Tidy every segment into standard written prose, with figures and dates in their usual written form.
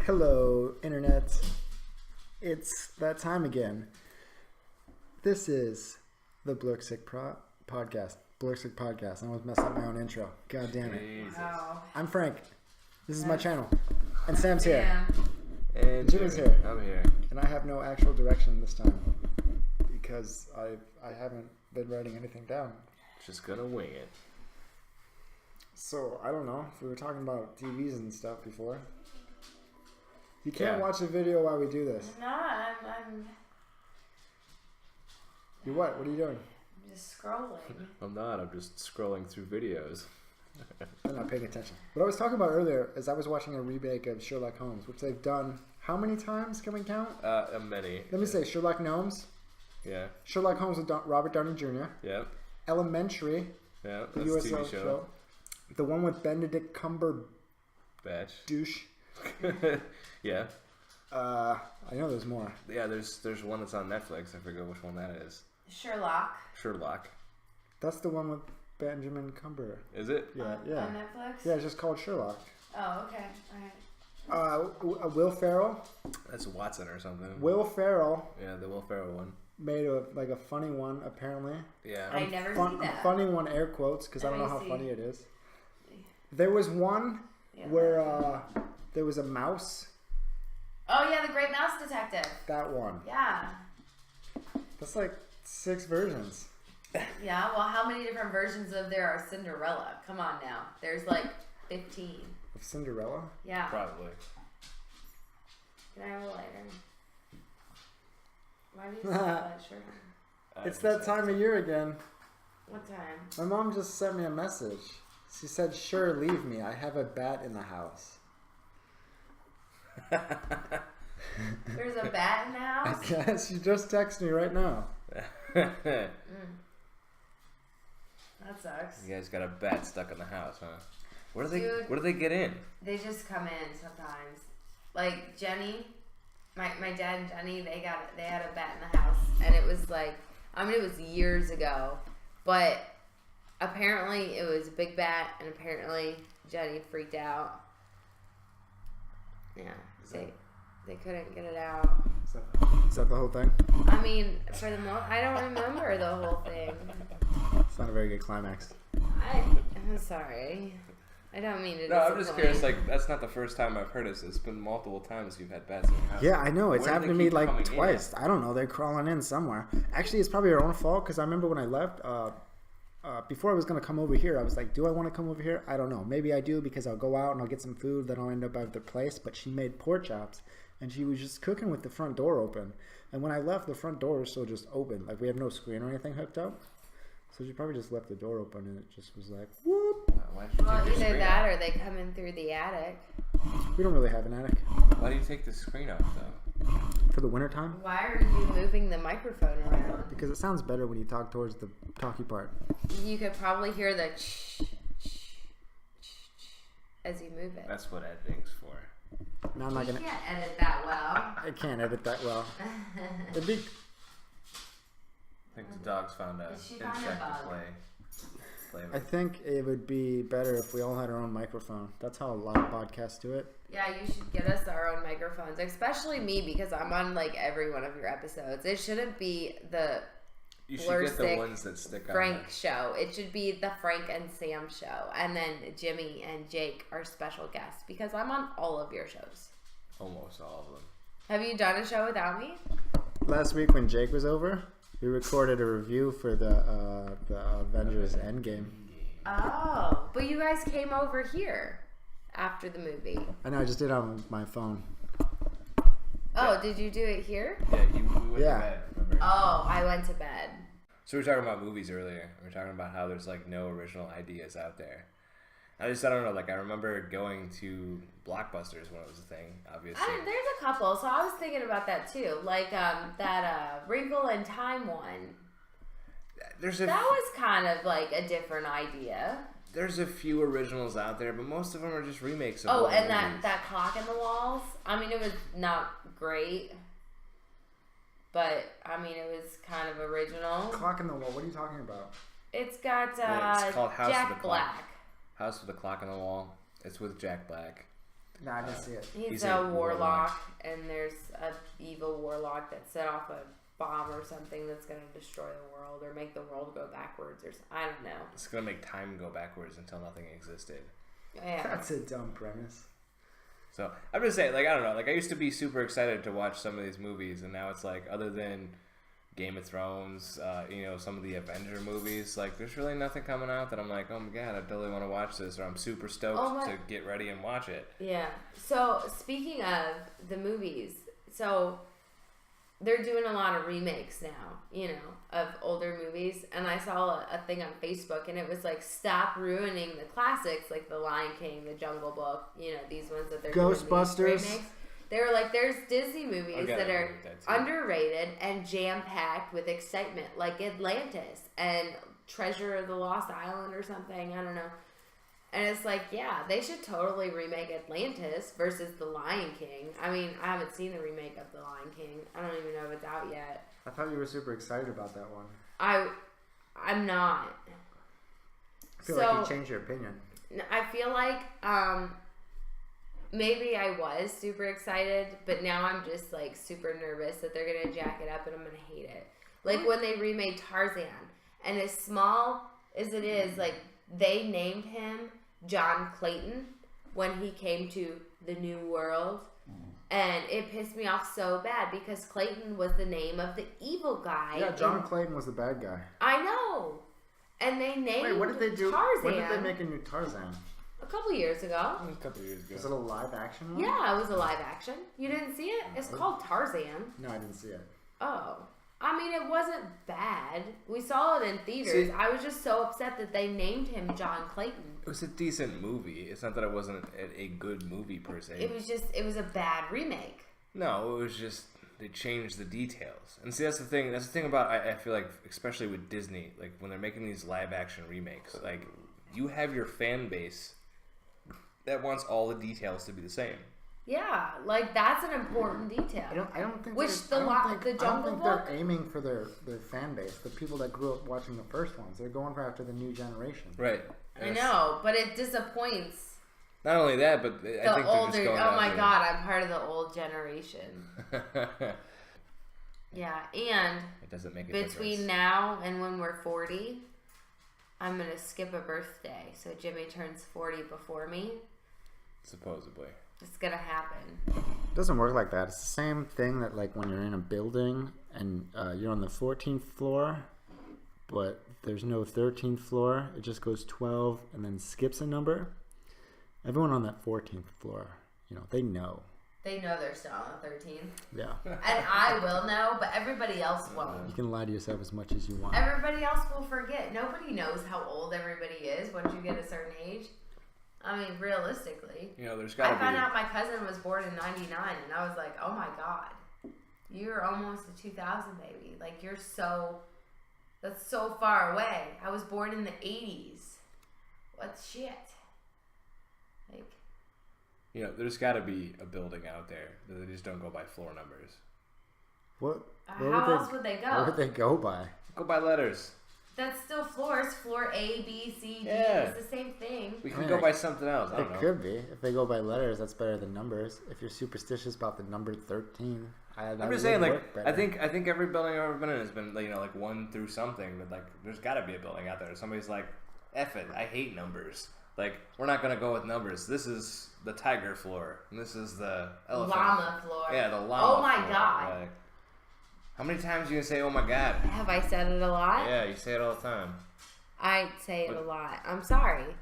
Hello, Internet. It's that time again. This is the blurksick podcast. Blurksick podcast. I almost messed up my own intro. God damn it. Wow. I'm Frank. This is my channel. And Sam's here. And Jimmy's here. I'm here. And I have no actual direction this time. Because I haven't been writing anything down. Just gonna wing it. So, I don't know. If we were talking about TVs and stuff before. You can't watch a video while we do this. No, I'm You what? What are you doing? just scrolling. I'm not. I'm just scrolling through videos. I'm not paying attention. What I was talking about earlier is I was watching a remake of Sherlock Holmes, which they've done how many times? Can we count? Many. Let me say Sherlock Gnomes. Yeah. Sherlock Holmes with Robert Downey Jr. Yep. Elementary. Yeah. The That's a USO TV show. The one with Benedict Cumberbatch. Batch. Yeah. I know there's more. Yeah. There's one that's on Netflix. I forget which one that is. Sherlock. That's the one with Benjamin Cumber. Is it? Yeah, On Netflix? Yeah, it's just called Sherlock. Oh, okay. Alright. Will Ferrell. That's Watson or something. Will Ferrell Yeah, the Will Ferrell one. made a funny one apparently. Yeah. I never see that. A funny one, air quotes, because I don't know how see. funny it is. There was one where there was a mouse. Oh, yeah, The Great Mouse Detective. That one. Yeah. That's like 6 versions. Yeah, well, how many different versions of there are Cinderella? Come on now. There's like 15. Of Cinderella? Yeah. Probably. Can I have a lighter? Why do you still have that shirt on? It's that time of year again. What time? My mom just sent me a message. She said, "Sure, leave me. I have a bat in the house." There's a bat in the house? Yes, she just texted me right now. That sucks. You guys got a bat stuck in the house, huh? Where do Dude. they get in? They just come in sometimes. Like Jenny, my dad and Jenny, they had a bat in the house, and it was like, I mean, it was years ago, but apparently it was a big bat, and apparently Jenny freaked out. Yeah, they couldn't get it out. Is that the whole thing? I mean, for the most, I don't remember the whole thing. It's not a very good climax. I'm sorry. I don't mean to. No, I'm just curious. Like, that's not the first time I've heard it. It's been multiple times you've had bats in your house. Yeah, I know. It's Where do happened to they me keep like coming twice. I don't know. They're crawling in somewhere. Actually, it's probably our own fault because I remember when I left, before I was going to come over here, I was like, do I want to come over here? I don't know. Maybe I do because I'll go out and I'll get some food. Then I'll end up at their place. But she made pork chops and she was just cooking with the front door open. And when I left, the front door was still just open. Like, we have no screen or anything hooked up. So she probably just left the door open and it just was like, whoop. Why did you Well, take the either screen that off? or they come in through the attic. We don't really have an attic. Why do you take the screen off, though? For the wintertime? Why are you moving the microphone around? Because it sounds better when you talk towards the talky part. You could probably hear the as you move it. That's what editing's for. Now I'm not You going to... can't edit that well. I can't edit that well. It'd be... I think the dogs found a Did she find a insect to bug? play I with. think it would be better if we all had our own microphone. That's how a lot of podcasts do it. Yeah, you should get us our own microphones, especially me because I'm on like every one of your episodes. It shouldn't be the You should get the blurksick ones that stick on. Frank show. It should be the Frank and Sam show, and then Jimmy and Jake are special guests because I'm on all of your shows. Almost all of them. Have you done a show without me? Last week when Jake was over, we recorded a review for the Avengers Endgame. Oh, but you guys came over here after the movie. I know, I just did it on my phone. Oh, did you do it here? Yeah, we went Yeah. to bed, remember? Oh, I went to bed. So we were talking about movies earlier. We were talking about how there's like no original ideas out there. I don't know, like I remember going to Blockbusters when it was a thing, obviously. There's a couple, so I was thinking about that too. Like that Wrinkle in Time one. That was kind of like a different idea. There's a few originals out there, but most of them are just remakes of Oh, old and movies. that Clock in the Walls. I mean, it was not great, but but I mean, it was kind of original. Clock in the Wall. What are you talking about? It's got It's called House of the Jack Clock. Black. House with the Clock on the Wall. It's with Jack Black. No, I didn't see it. He's a warlock, and there's a evil warlock that set off a bomb or something that's going to destroy the world or make the world go backwards or I don't know. It's gonna make time go backwards until nothing existed. Yeah. That's a dumb premise. So I'm just saying, like, I don't know, like I used to be super excited to watch some of these movies, and now it's like, other than Game of Thrones, you know, some of the Avenger movies, like there's really nothing coming out that I'm like, oh my god, I totally want to watch this, or I'm super stoked to get ready and watch it. Yeah. So speaking of the movies, so they're doing a lot of remakes now, you know, of older movies. And I saw a thing on Facebook, and it was like, stop ruining the classics like The Lion King, The Jungle Book, you know, these ones that they're Ghostbusters. doing these remakes. They were like, there's Disney movies that are that underrated and jam-packed with excitement, like Atlantis and Treasure of the Lost Island or something. I don't know. And it's like, yeah, they should totally remake Atlantis versus The Lion King. I mean, I haven't seen the remake of The Lion King. I don't even know if it's out yet. I thought you were super excited about that one. I'm not. I feel like you changed your opinion. I feel like maybe I was super excited, but now I'm just like super nervous that they're gonna jack it up and I'm gonna hate it. Like when they remade Tarzan, and as small as it is, like they named him John Clayton when he came to the New World, and it pissed me off so bad because Clayton was the name of the evil guy. Yeah, John Clayton was the bad guy. I know. And they named Wait, what did they do? Tarzan. When did they make a new Tarzan? A couple years ago. A couple years ago. Was it a live action one? Yeah, it was a live action. You didn't see it? It's called Tarzan. No, I didn't see it. Oh. I mean, it wasn't bad. We saw it in theaters. I was just so upset that they named him John Clayton. It was a decent movie. It's not that it wasn't a good movie per se. It was a bad remake. No, it was just they changed the details. And see, that's the thing. That's the thing about I feel like, especially with Disney, like when they're making these live action remakes, like you have your fan base that wants all the details to be the same. Yeah, like that's an important detail. I don't think. Which the Jungle Book. They're aiming for their fan base, the people that grew up watching the first ones. They're going for after the new generation. Right. I know, but it disappoints. Not only that, but I think older. they're just going oh my after god, I'm part of the old generation. Yeah, and it doesn't make a between difference. now and when we're 40, I'm gonna skip a birthday. So Jimmy turns 40 before me. Supposedly. It's gonna happen. It doesn't work like that. It's the same thing that like when you're in a building and you're on the 14th floor, but there's no 13th floor. It just goes 12 and then skips a number. Everyone on that 14th floor, you know, they know. They know they're still on the 13th. Yeah. And I will know, but everybody else won't. You can lie to yourself as much as you want. Everybody else will forget. Nobody knows how old everybody is once you get a certain age. I mean, realistically. You know, there's got to be. I found out my cousin was born in 99, and I was like, oh my god. You're almost a 2000 baby. Like, that's so far away. I was born in the 80s. What shit? Like. You know, there's got to be a building out there that they just don't go by floor numbers. What? How else would they go? What would they go by? Go by letters. That's still floors. Floor A, B, C, D. Yeah. It's the same thing. We can go by something else. I don't It know. could be. If they go by letters, that's better than numbers. If you're superstitious about the number 13, I'm just saying, like, I think every building I've ever been in has been, you know, like 1 through something. But like, there's got to be a building out there. Somebody's like, F it, I hate numbers. Like, we're not gonna go with numbers. This is the tiger floor, and this is the elephant. Llama floor. Yeah, the llama. Oh my floor. god. Like, how many times are you gonna say, "Oh my god"? Have I said it a lot? Yeah, you say it all the time. I say it a lot. I'm sorry.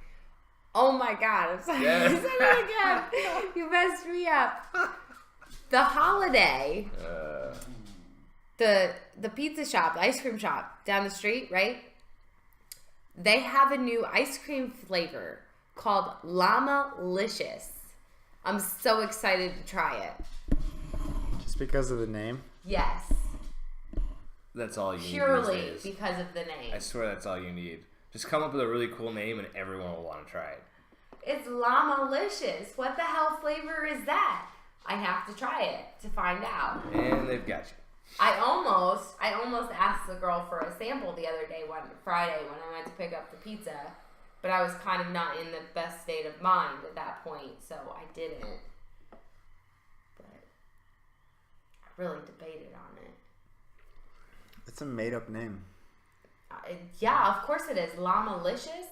Oh my god, I'm sorry. Yeah. I said it again. You messed me up. The Holiday, the pizza shop, the ice cream shop down the street, right? They have a new ice cream flavor called Llama-licious. I'm so excited to try it. Just because of the name? Yes. That's all you need Purely these days. because of the name. I swear that's all you need. Just come up with a really cool name and everyone will want to try it. It's Llama-licious. What the hell flavor is that? I have to try it to find out. And they've got you. I almost asked the girl for a sample the other day, Friday, when I went to pick up the pizza, but I was kind of not in the best state of mind at that point, so I didn't. But I really debated on it. It's a made-up name. Yeah, of course it is. Llamalicious?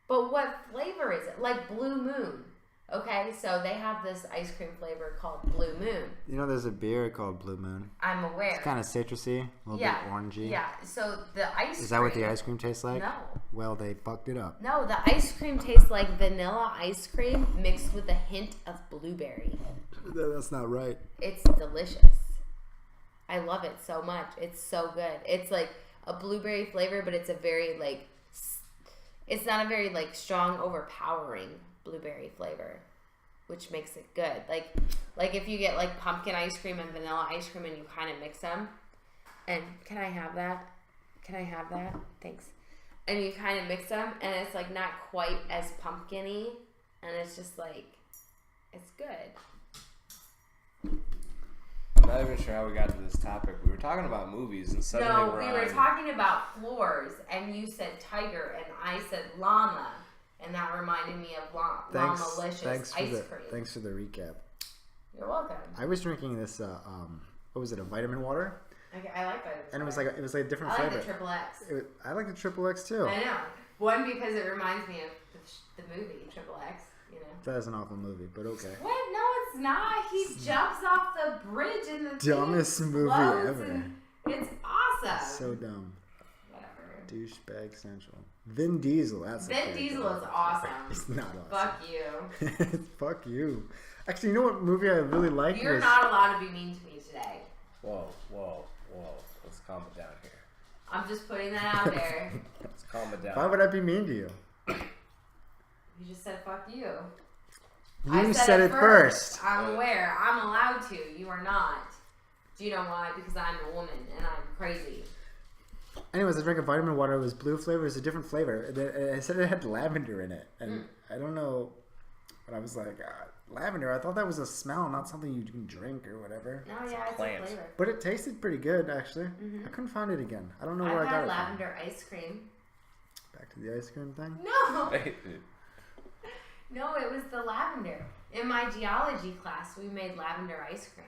But what flavor is it? Like Blue Moon. Okay, so they have this ice cream flavor called Blue Moon. You know, there's a beer called Blue Moon. I'm aware. It's kind of citrusy, a little bit orangey. Yeah, so the ice cream... Is that what the ice cream tastes like? No. Well, they fucked it up. No, the ice cream tastes like vanilla ice cream mixed with a hint of blueberry. That's not right. It's delicious. I love it so much. It's so good. It's like a blueberry flavor, but it's a very like... It's not a very like strong, overpowering blueberry flavor, which makes it good. Like if you get like pumpkin ice cream and vanilla ice cream and you kind of mix them, and can I have that? Can I have that? Thanks. And you kind of mix them, and it's like not quite as pumpkin-y, and it's just like, it's good. I'm not even sure how we got to this topic. We were talking about movies, and suddenly we were talking about floors, and you said tiger, and I said llama. And that reminded me of Llamalicious ice cream. Thanks for the recap. You're welcome. I was drinking this, what was it, a vitamin water? Okay, I like vitamin and water. it was like a different I like flavor. the Triple X. I like the Triple X too. I know. One, because it reminds me of the movie Triple X, you know. That is an awful movie, but okay. What? No, it's not. He jumps off the bridge in the dumbest movie ever. It's awesome. So dumb. Whatever. Douchebag central. Vin Diesel. Vin Diesel is awesome. It's not awesome. Fuck you. Fuck you. Actually, you know what movie I really liked? You're not allowed to be mean to me today. Whoa. Let's calm it down here. I'm just putting that out there. Let's calm it down. Why would I be mean to you? You just said fuck you. You said it first. I'm aware. I'm allowed to. You are not. Do you know why? Because I'm a woman and I'm crazy. Anyways, I drank a vitamin water. It was blue flavor. It was a different flavor. I said it had lavender in it. And I don't know. But I was like, lavender. I thought that was a smell, not something you can drink or whatever. No, it's a flavor. But it tasted pretty good, actually. Mm-hmm. I couldn't find it again. I don't know where I got it. I've had lavender ice cream. Back to the ice cream thing? No. No, it was the lavender. In my geology class, we made lavender ice cream.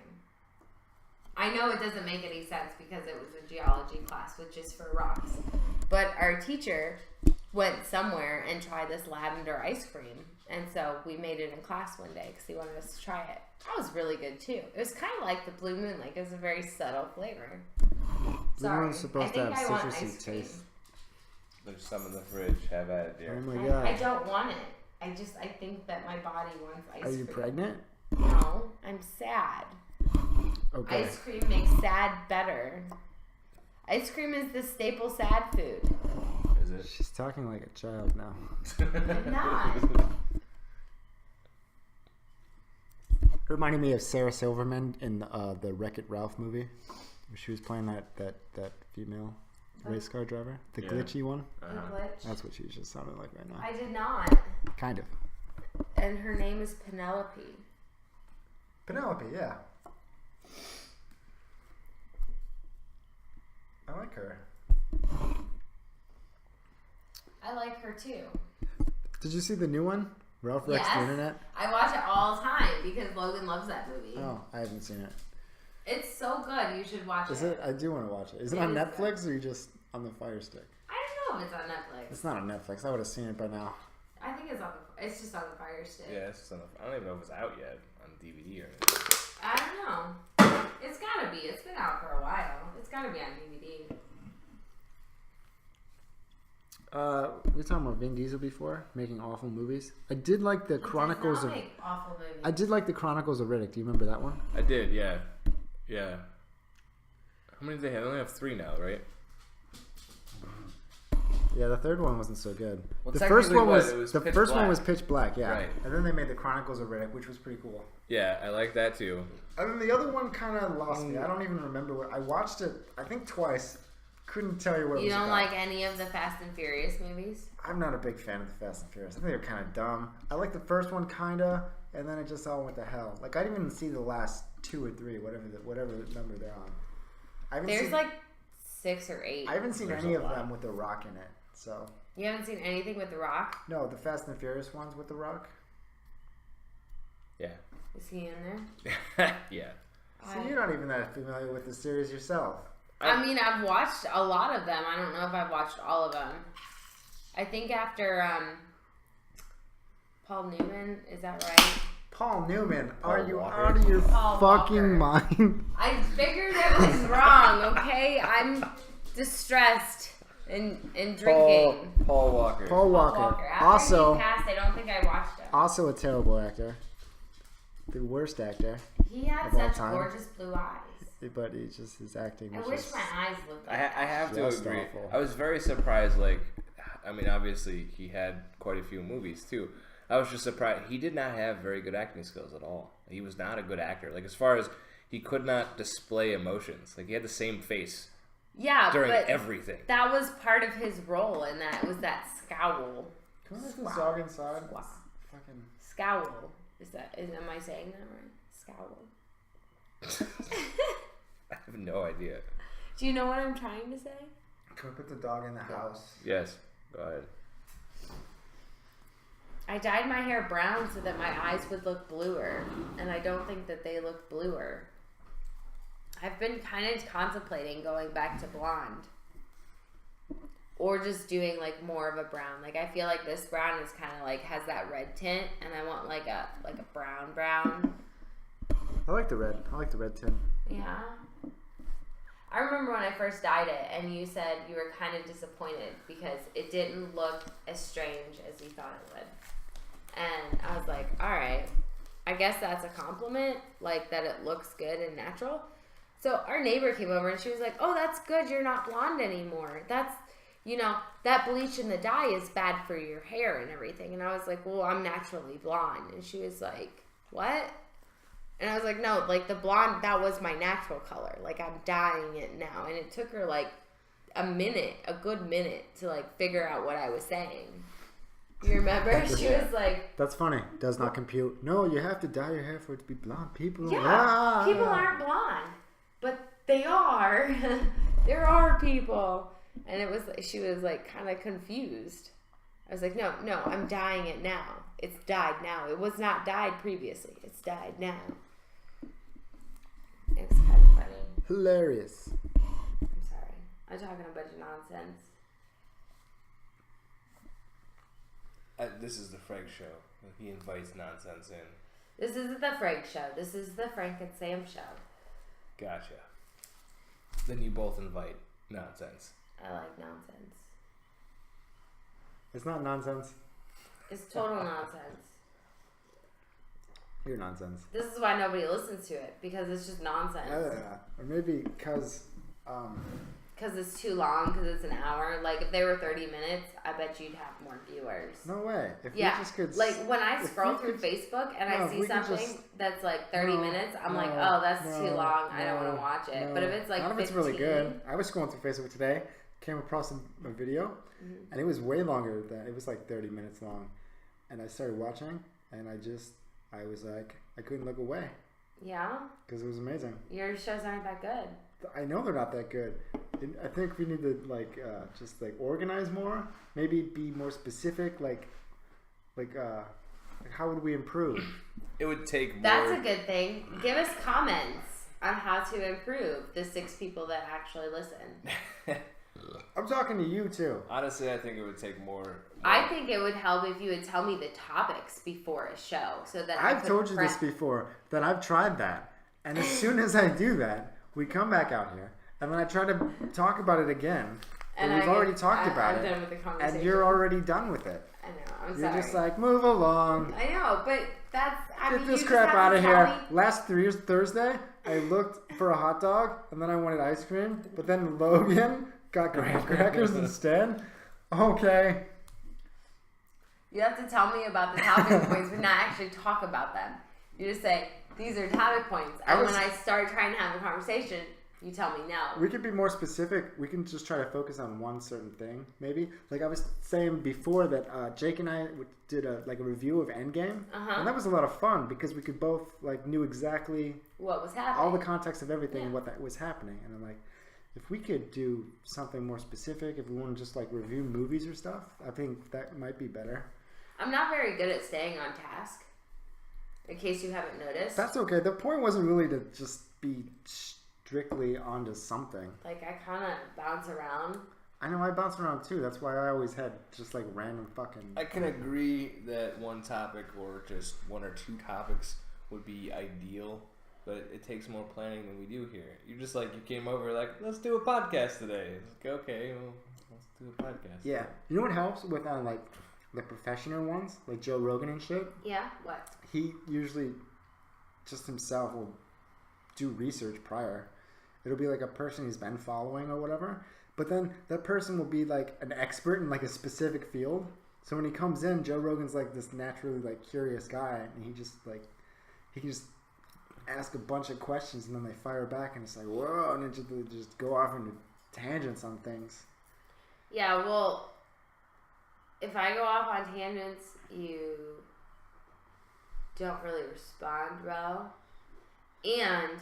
I know it doesn't make any sense because it was a geology class, which is for rocks. But our teacher went somewhere and tried this lavender ice cream. And so we made it in class one day because he wanted us to try it. That was really good too. It was kind of like the Blue Moon. Like it was a very subtle flavor. Blue Moon's supposed to have citrusy taste. There's some in the fridge. Have at it, dear. Oh my god. I don't want it. I think that my body wants ice cream. Are you pregnant? No, I'm sad. Okay. Ice cream makes sad better. Ice cream is the staple sad food. Is it? She's talking like a child now. I'm not. It reminded me of Sarah Silverman in the Wreck-It Ralph movie, where she was playing that female race car driver, the glitchy one. The glitch. That's what she just sounded like right now. I did not. Kind of. And her name is Penelope. Penelope, yeah. I like her. I like her too. Did you see the new one? Ralph Wrecks the Internet? I watch it all the time because Logan loves that movie. Oh, I haven't seen it. It's so good. You should watch it. Is it? I do want to watch it. Is it on Netflix or are you just on the Fire Stick? I don't know if it's on Netflix. It's not on Netflix. I would have seen it by now. I think it's on. It's just on the Fire Stick. Yeah, it's just on I don't even know if it's out yet on DVD or anything. I don't know. It's gotta be. It's been out for a while. It's gotta be on DVD. We were talking about Vin Diesel before, making awful movies. I did like the Chronicles of. Awful movies. I did like the Chronicles of Riddick. Do you remember that one? I did, yeah. Yeah. How many do they have? They only have 3 now, right? Yeah, the third one wasn't so good. Well, the first one was Pitch Black. Pitch Black, yeah. Right. And then they made the Chronicles of Riddick, which was pretty cool. Yeah, I like that too. And then the other one kind of lost me. I don't even remember what I watched it. I think twice. Couldn't tell you what it was You don't about. like any of the Fast and Furious movies? I'm not a big fan of the Fast and Furious. I think they're kind of dumb. I like the first one kind of, and then it just all went to hell. Like I didn't even see the last 2 or 3, whatever the number they're on. There's like 6 or 8. I haven't seen any of them with The Rock in it. So You haven't seen anything with The Rock? no, the Fast and Furious ones with The Rock. Yeah. Is he in there? Yeah. See, you're not even that familiar with the series yourself. I mean, I've watched a lot of them. I don't know if I've watched all of them. I think after Paul Newman, is that right? Paul Newman, Paul are you Walker. out of your Paul fucking Walker. mind? I figured it was wrong, okay? I'm distressed and drinking. Paul Walker. Paul Walker. After Also, he passed, I don't think I watched it. also a terrible actor. The worst actor. He had of all such time. gorgeous blue eyes. But he just his acting I was wish just my eyes looked like I have to Just agree. awful. I was very surprised. Like, I mean, obviously he had quite a few movies too. I was just surprised he did not have very good acting skills at all. He was not a good actor. Like, as far as he could not display emotions. Like, he had the same face Yeah, during but everything. that was part of his role, and that was that scowl. Can we let this dog inside? Wow. Fucking. Scowl. Am I saying that right? Scowl. I have no idea. Do you know what I'm trying to say? Can we put the dog in the house? Yes, go ahead. I dyed my hair brown so that my eyes would look bluer, and I don't think that they look bluer. I've been kind of contemplating going back to blonde. Or just doing like more of a brown. Like, I feel like this brown is kind of like has that red tint, and I want like a brown. I like the red. I like the red tint. Yeah. I remember when I first dyed it, and you said you were kind of disappointed because it didn't look as strange as you thought it would. And I was like, all right, I guess that's a compliment, like that it looks good and natural. So our neighbor came over, and she was like, oh, that's good. You're not blonde anymore. That's, that bleach in the dye is bad for your hair and everything. And I was like, well, I'm naturally blonde. And she was like, what? And I was like, no, like the blonde, that was my natural color. Like, I'm dyeing it now. And it took her like a good minute to like figure out what I was saying. You remember? She was like, That's funny. Does not compute. No, you have to dye your hair for it to be blonde. People. yeah, people aren't blonde, but they are. There are people. And it was like, she was like kind of confused. I was like, no, I'm dyeing it now. It's dyed now. It was not dyed previously. It's dyed now. It's kind of funny. Hilarious. I'm sorry. I'm talking a bunch of nonsense. This is the Frank show. He invites nonsense in. This isn't the Frank show. This is the Frank and Sam show. Gotcha. Then you both invite nonsense. I like nonsense. It's not nonsense. It's total nonsense. You're nonsense. This is why nobody listens to it, because it's just nonsense. Or maybe because. Because it's too long, because it's an hour. Like, if they were 30 minutes, I bet you'd have more viewers. No way. If Yeah. we just could. Like, when I if scroll we through could- Facebook and No, I if see we could something just- that's like 30 minutes, I'm like, no, oh, that's too long. I don't want no, to watch it. no. But if it's like None of 15, it's really good. I was scrolling through Facebook today, came across a video, and it was way longer than it was like 30 minutes long, and I started watching, and I was like, I couldn't look away Yeah? because it was amazing. Your shows aren't that good. I know they're not that good. I think we need to just organize more. Maybe be more specific. Like how would we improve? It would take more. That's a good thing. Give us comments on how to improve the 6 people that actually listen. I'm talking to you too. Honestly, I think it would take more. I think it would help if you would tell me the topics before a show so that I I've could told you prep. this before that I've tried that, and as soon as I do that, we come back out here, and then I try to talk about it again. And we've already talked about I'm it, done with the conversation. and you're already done with it. I know. I'm You're sorry. just like, move along. I know, but that's. I Get mean, this you crap just have out to of tell here. me- Last Thursday, I looked for a hot dog, and then I wanted ice cream, but then Logan got graham crackers instead. Okay. You have to tell me about the topic points, but not actually talk about them. You just say, these are topic points. And when I start trying to have a conversation, you tell me no. We could be more specific. We can just try to focus on one certain thing, maybe. Like I was saying before that Jake and I did a review of Endgame, and that was a lot of fun because we could both knew exactly What was happening? all the context of everything and what that was happening. And I'm like, if we could do something more specific, if we want to just like review movies or stuff, I think that might be better. I'm not very good at staying on task. In case you haven't noticed. That's okay. The point wasn't really to just be strictly onto something. Like, I kind of bounce around. I know I bounce around too. That's why I always had just like random fucking... I can agree that one topic or just one or two topics would be ideal, but it takes more planning than we do here. You just like, you came over like, let's do a podcast today. It's like, okay, well, let's do a podcast. Yeah. You know what helps with like the professional ones? Like Joe Rogan and shit? Yeah? What? He usually just himself will do research prior. It'll be like a person he's been following or whatever. But then that person will be like an expert in like a specific field. So when he comes in, Joe Rogan's like this naturally like curious guy, and he just like he can just ask a bunch of questions and then they fire back and it's like whoa, and then just go off into tangents on things. Yeah, well, if I go off on tangents, you don't really respond well. And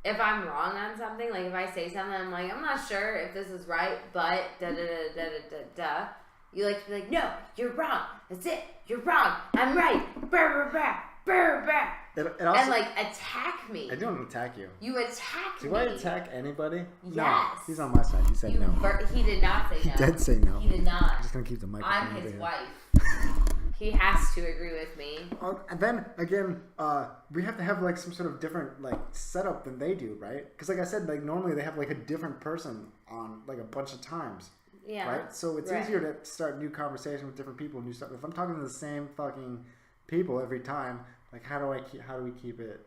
if I'm wrong on something, like if I say something, I'm like, I'm not sure if this is right, but da da da da da da. You like to be like, no, you're wrong. That's it. You're wrong. I'm right. Brr, brr, brr, brr, brr. It also, And like attack me. I don't attack you. You attack me. Do I attack anybody? Yes. No, he's on my side. He said no. He did not say no. He did say no. He did not. I'm just gonna keep the microphone. I'm his over wife. He has to agree with me. And then again, we have to have like some sort of different like setup than they do, right? Because like I said, like normally they have like a different person on like a bunch of times. Yeah. Right. So it's easier to start new conversations with different people, new stuff. If I'm talking to the same fucking people every time, like how do we keep it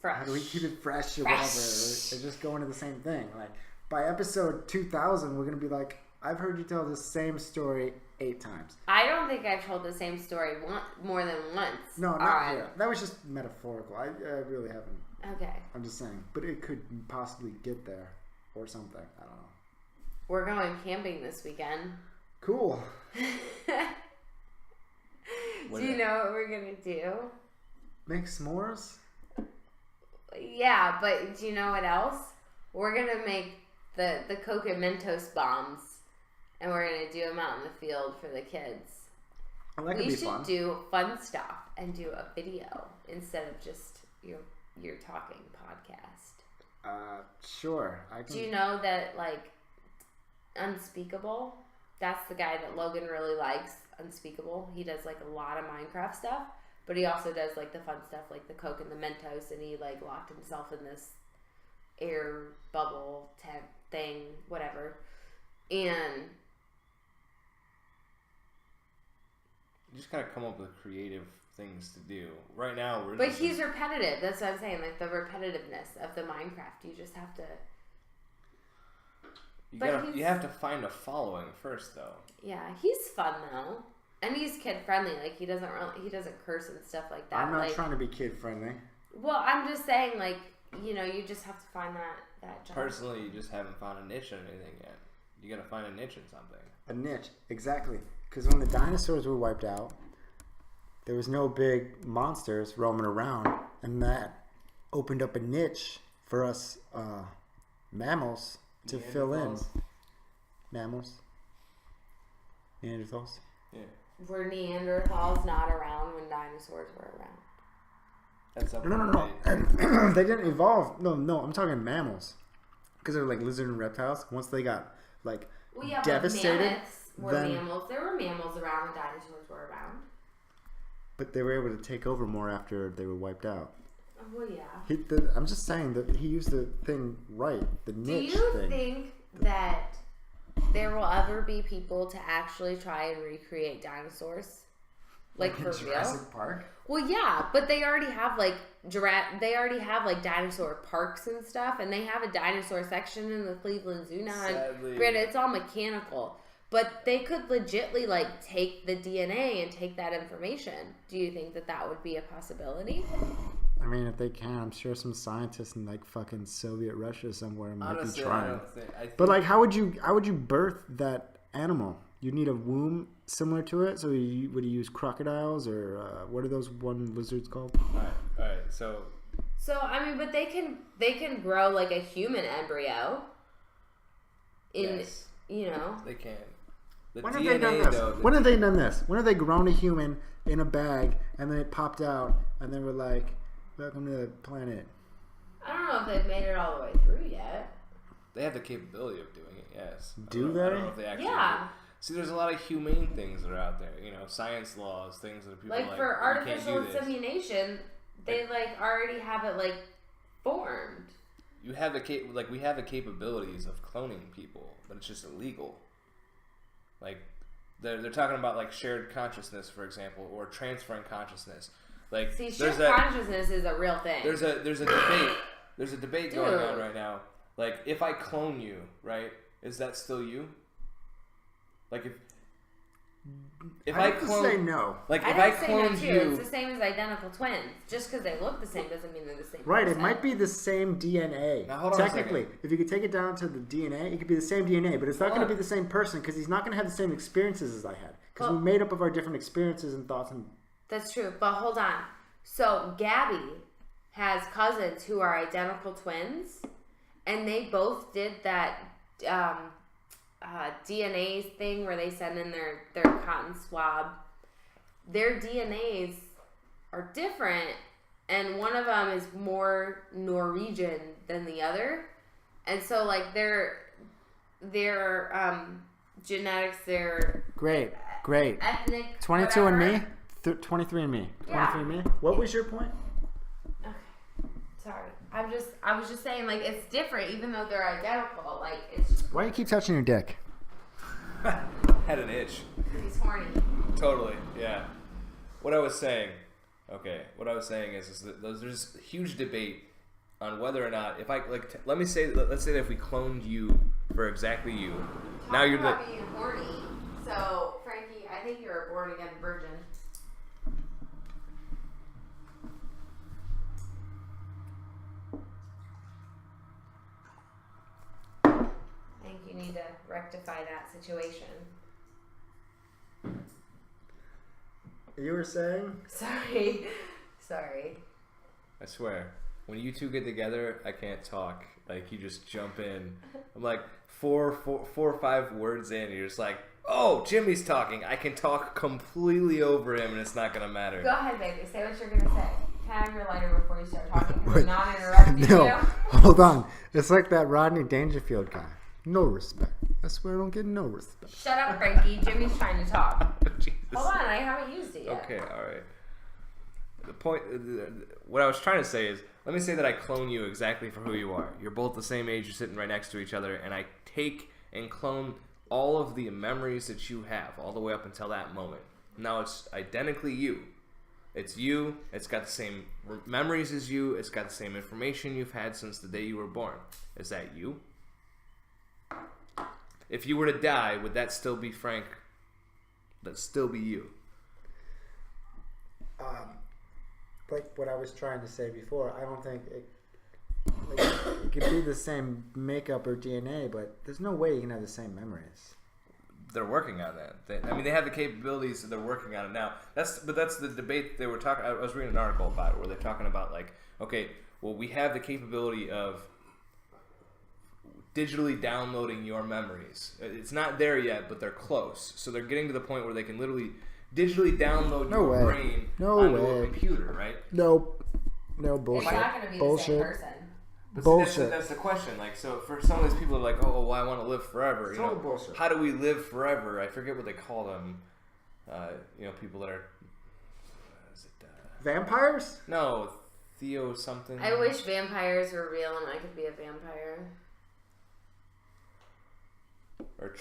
fresh? How do we keep it fresh or whatever? Or just go into the same thing. Like by episode 2000, we're gonna be like, I've heard you tell the same story 8 times. I don't think I've told the same story more than once. No, not here. That was just metaphorical. I really haven't. Okay. I'm just saying. But it could possibly get there or something. I don't know. We're going camping this weekend. Cool. Do you know what we're going to do? Make s'mores? Yeah, but do you know what else? We're going to make the Coke and Mentos bombs. And we're going to do them out in the field for the kids. Oh, that could we be should fun. do fun stuff and do a video instead of just your talking podcast. Sure. I can... Do you know that, like, Unspeakable? That's the guy that Logan really likes, Unspeakable. He does, like, a lot of Minecraft stuff. But he also does, like, the fun stuff, like the Coke and the Mentos. And he, like, locked himself in this air bubble tent thing, whatever. And... You just gotta come up with creative things to do. Right now, we're But he's repetitive. That's what I'm saying. Like, the repetitiveness of the Minecraft. You just have to... You have to find a following first, though. Yeah, he's fun, though. And he's kid-friendly. Like, he doesn't curse and stuff like that. I'm not like, trying to be kid-friendly. Well, I'm just saying, like, you know, you just have to find that job. Personally, you just haven't found a niche in anything yet. You gotta find a niche in something. A niche, exactly. Because when the dinosaurs were wiped out, there was no big monsters roaming around, and that opened up a niche for us mammals to fill in. Mammals. Neanderthals. Yeah. Were Neanderthals not around when dinosaurs were around? That's No. They didn't evolve. No, I'm talking mammals. Because they're like lizard and reptiles. Once they got like devastated. But mammoths were mammals. There were mammals around when dinosaurs were around. But they were able to take over more after they were wiped out. Oh, well, yeah. I'm just saying that he used the thing right. The niche thing. Do you think that there will ever be people to actually try and recreate dinosaurs? Like for Jurassic real? Park? Well, yeah, but they already have like dinosaur parks and stuff, and they have a dinosaur section in the Cleveland Zoo now. And granted, it's all mechanical, but they could legitly like take the DNA and take that information. Do you think that would be a possibility? I mean, if they can, I'm sure some scientists in like fucking Soviet Russia somewhere might be trying. I think but like, how would you birth that animal? You need a womb similar to it. So would you use crocodiles or what are those one lizards called? All right. So I mean, but they can grow like a human embryo. in Yes. you know. They can. The When have DNA, they done this? though. When have they done this? When have they grown a human in a bag and then it popped out and then we're like, welcome to the planet? I don't know if they've made it all the way through yet. They have the capability of doing it, yes. Do I they? don't know if they actually Yeah. do. See, there's a lot of humane things that are out there. Science laws, things that people Like like. for you artificial can't do this. insemination, they like already have it like formed. You have we have the capabilities of cloning people, but it's just illegal. Like they're talking about like shared consciousness, for example, or transferring consciousness. Like See, shared consciousness is a real thing. There's a debate. There's a debate going on right now. Like if I clone you, right, is that still you? Like if I clone, say no. Like if I I say no cloned too. you, It's the same as identical twins. Just because they look the same doesn't mean they're the same. Right, it person. might be the same DNA. Now, hold on a Technically, second. if you could take it down to the DNA, it could be the same DNA, but it's not Hold going to on. be the same person because he's not going to have the same experiences as I had. Because Well- we're made up of our different experiences and thoughts. And That's true, but hold on. So Gabby has cousins who are identical twins, and they both did that DNA thing where they send in their cotton swab. Their DNAs are different, and one of them is more Norwegian than the other, and so like their genetics, their great. ethnic 22 whatever. and me? 23 and me. 23 Yeah. and me? What was your point? Okay. Sorry. I was just saying like it's different even though they're identical. Like it's just Why do you keep touching your dick? had an itch. he's horny. Totally, yeah. What I was saying is that there's a huge debate on whether or not if I let's say that if we cloned you for exactly you, now Talking you're the about being horny. So Frankie, I think you're a born again virgin. I think you need to rectify that situation. You were saying? Sorry. I swear, when you two get together, I can't talk. Like you just jump in. I'm like four or five words in, and you're just like, "Oh, Jimmy's talking. I can talk completely over him, and it's not gonna matter." Go ahead, baby. Say what you're gonna say. Can I have your lighter before you start talking? I'm not interrupting No, you. hold on. It's like that Rodney Dangerfield guy. No respect. I swear I don't get no respect. Shut up, Frankie. Jimmy's trying to talk. Jesus. Hold on, I haven't used it yet. Okay, all right. The point, what I was trying to say is, let me say that I clone you exactly for who you are. You're both the same age. You're sitting right next to each other, and I take and clone all of the memories that you have, all the way up until that moment. Now it's identically you. It's you. It's got the same memories as you. It's got the same information you've had since the day you were born. Is that you? If you were to die, would that still be Frank? Would that still be you? Like what I was trying to say before, I don't think it could be the same makeup or DNA, but there's no way you can have the same memories. They're working on that. They have the capabilities, so they're working on it now. That's the debate they were talking. I was reading an article about it where they're talking about like, okay, well, we have the capability of digitally downloading your memories. It's not there yet, but they're close. So they're getting to the point where they can literally digitally download No your way. brain No onto way. a computer, right? Nope. No bullshit. It's not going to be the Bullshit. same person. But Bullshit. See, that's the question. Like, so for some of these people, are like, oh, well, I want to live forever. You know, Total bullshit. how do we live forever? I forget what they call them. People that are. Is it, Vampires? no, Theo something. I wish vampires were real and I could be a vampire. Or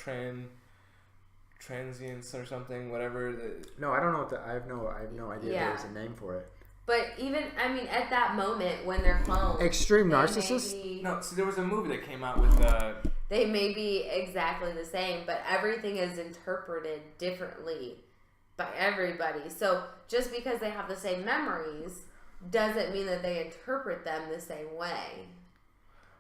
transients or something, whatever. No, I don't know what I have no idea Yeah. there's a name for it. But even, at that moment when they're cloned, Extreme they narcissist? may be- No, see, there was a movie that came out with. They may be exactly the same, but everything is interpreted differently by everybody. So just because they have the same memories doesn't mean that they interpret them the same way.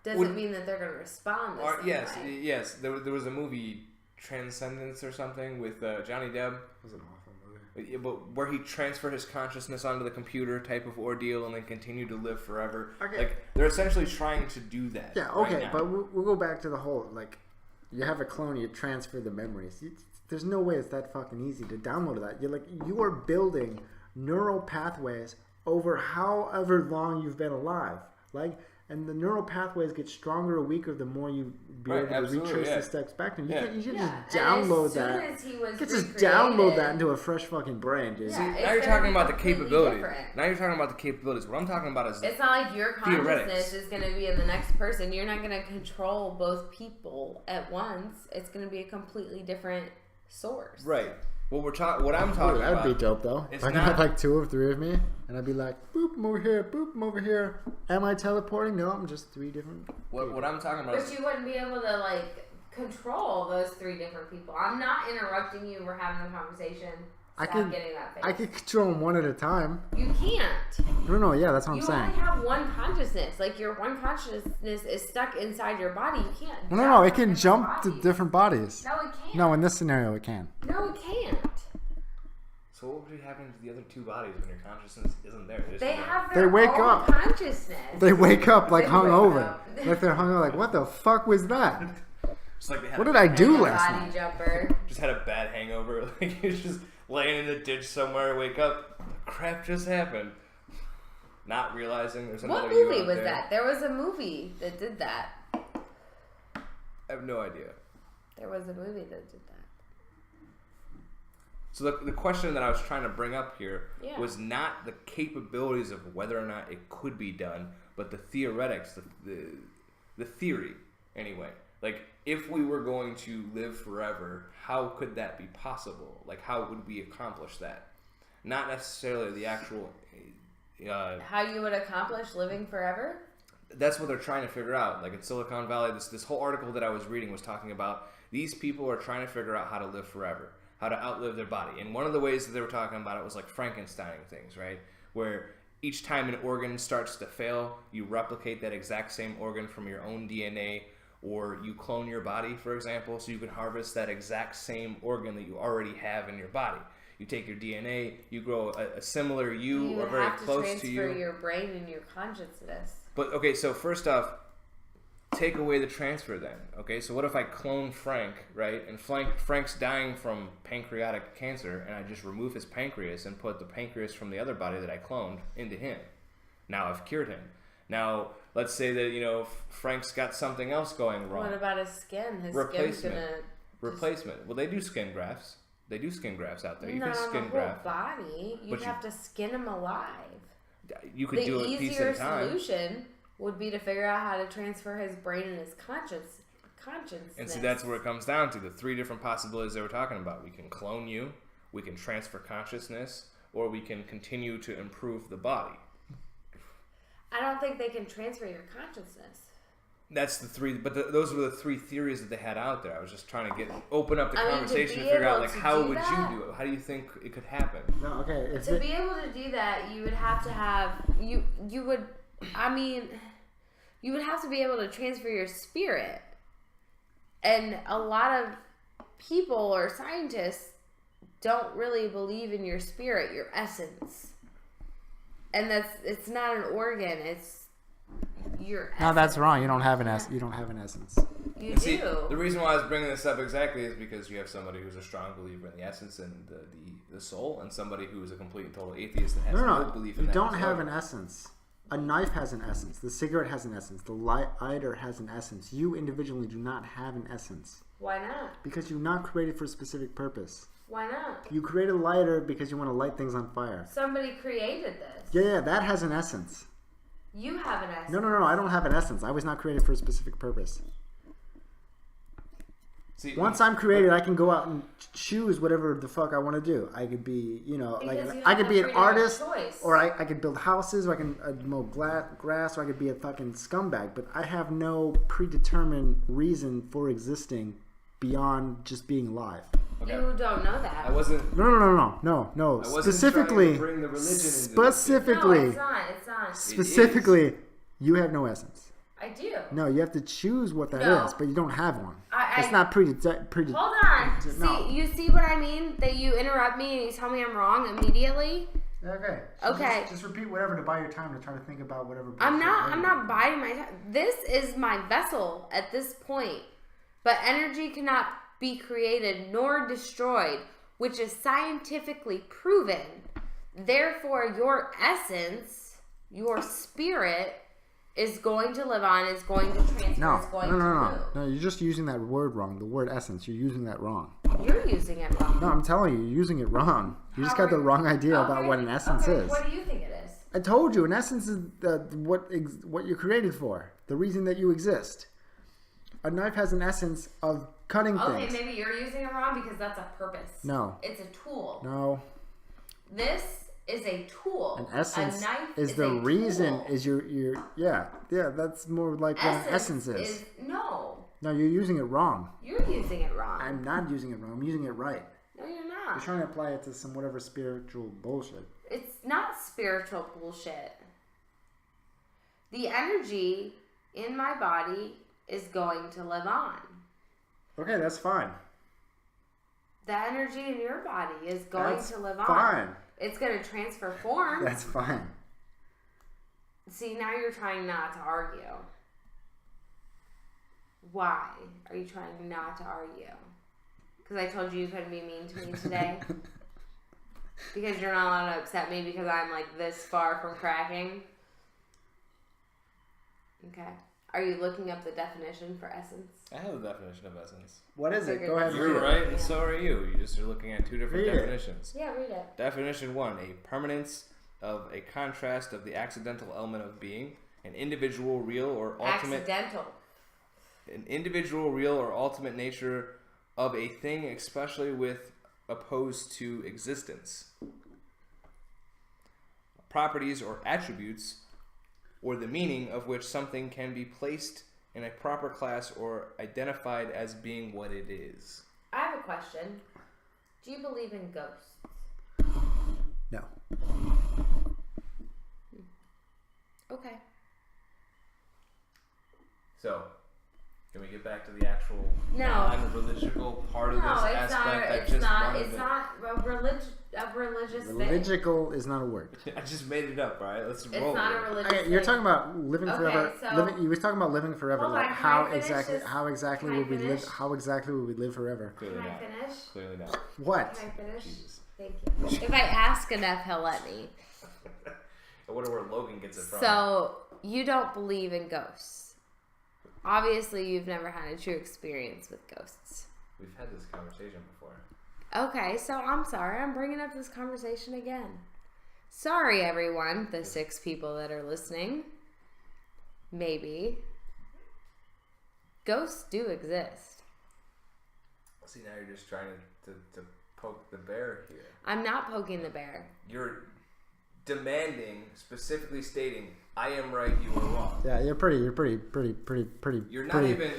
Doesn't mean that they're going to respond the same way. Yes. There was a movie, Transcendence or something, with Johnny Depp. It was an awful movie. Yeah, but where he transferred his consciousness onto the computer type of ordeal and then continued to live forever. Okay. Like, they're essentially trying to do that. Yeah, right okay, now. but we'll go back to the whole, like, You have a clone, you transfer the memories. There's no way it's that fucking easy to download that. You are building neural pathways over however long you've been alive. And the neural pathways get stronger or weaker the more you be able to retrace the steps back. And you can't just download that. You can just download that into a fresh fucking brain, dude. Yeah, See, now you're talking about the capabilities. Now you're talking about the capabilities. What I'm talking about is it's not like your consciousness is going to be in the next person. You're not going to control both people at once. It's going to be a completely different source. Right. What I'm talking about. That'd be dope, though. If I could have like 2 or 3 of me, and I'd be like, boop, I'm over here, boop, I'm over here. Am I teleporting? No, I'm just 3 different. What I'm talking about. But you wouldn't be able to like control those 3 different people. I'm not interrupting you. We're having a conversation. Stop getting that face. I could control them one at a time. You can't. No, yeah, that's what I'm saying. You only have one consciousness. Like your one consciousness is stuck inside your body. You can't. No, it can jump to different bodies. No, it can't. No, in this scenario, it can. No, it can't. So what would be happening to the other 2 bodies when your consciousness isn't there? They have their own consciousness. They wake up like hungover. Like they're hungover. Like, what the fuck was that? Just like they had what did I do last night? Jumper. Just had a bad hangover. Like you're just laying in a ditch somewhere. Wake up. Crap just happened. Not realizing there's another. What movie out was there. that? There was a movie that did that. I have no idea. There was a movie that did that. So the question that I was trying to bring up here was not the capabilities of whether or not it could be done, but the theoretics, the theory, anyway. Like, if we were going to live forever, how could that be possible? Like, how would we accomplish that? Not necessarily the actual... how you would accomplish living forever? That's what they're trying to figure out. Like, in Silicon Valley, this whole article that I was reading was talking about these people are trying to figure out how to live forever. How to outlive their body. And one of the ways that they were talking about it was like Frankenstein things, right? Where each time an organ starts to fail, you replicate that exact same organ from your own DNA, or you clone your body, for example, so you can harvest that exact same organ that you already have in your body. You take your DNA, you grow a similar you or very close to you. You have to transfer your brain and your consciousness. But, okay, so first off, take away the transfer then. Okay, so what if I clone Frank, right? And Frank's dying from pancreatic cancer, and I just remove his pancreas and put the pancreas from the other body that I cloned into him. Now I've cured him. Now, let's say that, Frank's got something else going wrong. What about his skin? His replacement. skin's gonna... Replacement. Well, they do skin grafts. They do skin grafts out there. You can skin graft. Body. You'd have to skin him alive. You could do it a piece at a time. The easier solution would be to figure out how to transfer his brain and his consciousness. And see, that's where it comes down to the 3 different possibilities they were talking about. We can clone you, we can transfer consciousness, or we can continue to improve the body. I don't think they can transfer your consciousness. That's the 3, but those were the 3 theories that they had out there. I was just trying to open up the conversation to figure out, like, how would you do it? How do you think it could happen? No, okay. To be able to do that, you would have to have you would have to be able to transfer your spirit. And a lot of people or scientists don't really believe in your spirit, your essence. And it's not an organ, it's your essence. No, that's wrong. You don't have an essence. You don't have an essence. You do. See, the reason why I was bringing this up exactly is because you have somebody who's a strong believer in the essence and the soul, and somebody who is a complete and total atheist that has no belief in that. You don't have an essence. A knife has an essence. The cigarette has an essence. The lighter has an essence. You individually do not have an essence. Why not? Because you're not created for a specific purpose. Why not? You created a lighter because you want to light things on fire. Somebody created this. Yeah, that has an essence. You have an essence. No, I don't have an essence. I was not created for a specific purpose. See, once I'm created, I can go out and choose whatever the fuck I want to do. I could be, I could be an artist, or I could build houses, or I can mow grass, or I could be a fucking scumbag. But I have no predetermined reason for existing beyond just being alive. Okay. You don't know that. I wasn't. No. Specifically, bring the religion specifically, no, it's not. Specifically, you have no essence. I do. No, you have to choose what that is, but you don't have one. It's not Hold on. No. You see what I mean? That you interrupt me and you tell me I'm wrong immediately? Okay. Okay. Just repeat whatever to buy your time to try to think about whatever. I'm not buying my time. This is my vessel at this point. But energy cannot be created nor destroyed, which is scientifically proven. Therefore, your essence, your spirit, is going to live on, is going to transfer, is going to move. No, you're just using that word wrong. The word essence, you're using that wrong. You're using it wrong. No, I'm telling you, you're using it wrong. You just got the wrong idea about what an essence is. What do you think it is? I told you, an essence is what you're created for. The reason that you exist. A knife has an essence of cutting things. Okay, maybe you're using it wrong because that's a purpose. No. It's a tool. No. This is a tool. An essence a knife is the reason tool. is your yeah, that's more like what an essence is. No. No, you're using it wrong. You're using it wrong. I'm not using it wrong. I'm using it right. No, you're not. You're trying to apply it to some whatever spiritual bullshit. It's not spiritual bullshit. The energy in my body is going to live on. Okay, that's fine. The energy in your body is going to live on. Fine. It's going to transfer form. That's fine. See, now you're trying not to argue. Why are you trying not to argue? Because I told you couldn't be mean to me today? Because you're not allowed to upset me because I'm like this far from cracking? Okay. Are you looking up the definition for essence? I have the definition of essence. What is it? Go ahead and You're read right, it. and so are you. You just are looking at two different Read it. definitions. Yeah, read it. Definition 1, a permanence of a contrast of the accidental element of being, an individual, real, or ultimate... Accidental. An individual, real, or ultimate nature of a thing, especially with opposed to existence. Properties or attributes, or the meaning of which something can be placed in a proper class or identified as being what it is. I have a question. Do you believe in ghosts? No. Okay. So, can we get back to the actual No. non-religical part of this aspect? It's not a religious thing. Religical is not a word. I just made it up, right? Let's It's roll not with a it. religious Okay, thing. you're talking about living Okay, forever. so- You was talking about living forever. Hold Like on, how can I finish this? how exactly Can I would we live? finish? How exactly would we live forever? Clearly Can I not. finish? Clearly not. What? Can I finish? Jesus. Thank you. If I ask enough, he'll let me. I wonder where Logan gets it from. So, you don't believe in ghosts. Obviously, you've never had a true experience with ghosts. We've had this conversation before. Okay, so I'm sorry. I'm bringing up this conversation again. Sorry, everyone, the 6 people that are listening. Maybe. Ghosts do exist. See, now you're just trying to poke the bear here. I'm not poking the bear. You're demanding, specifically stating, I am right, you are wrong. Yeah, you're pretty. You're not pretty even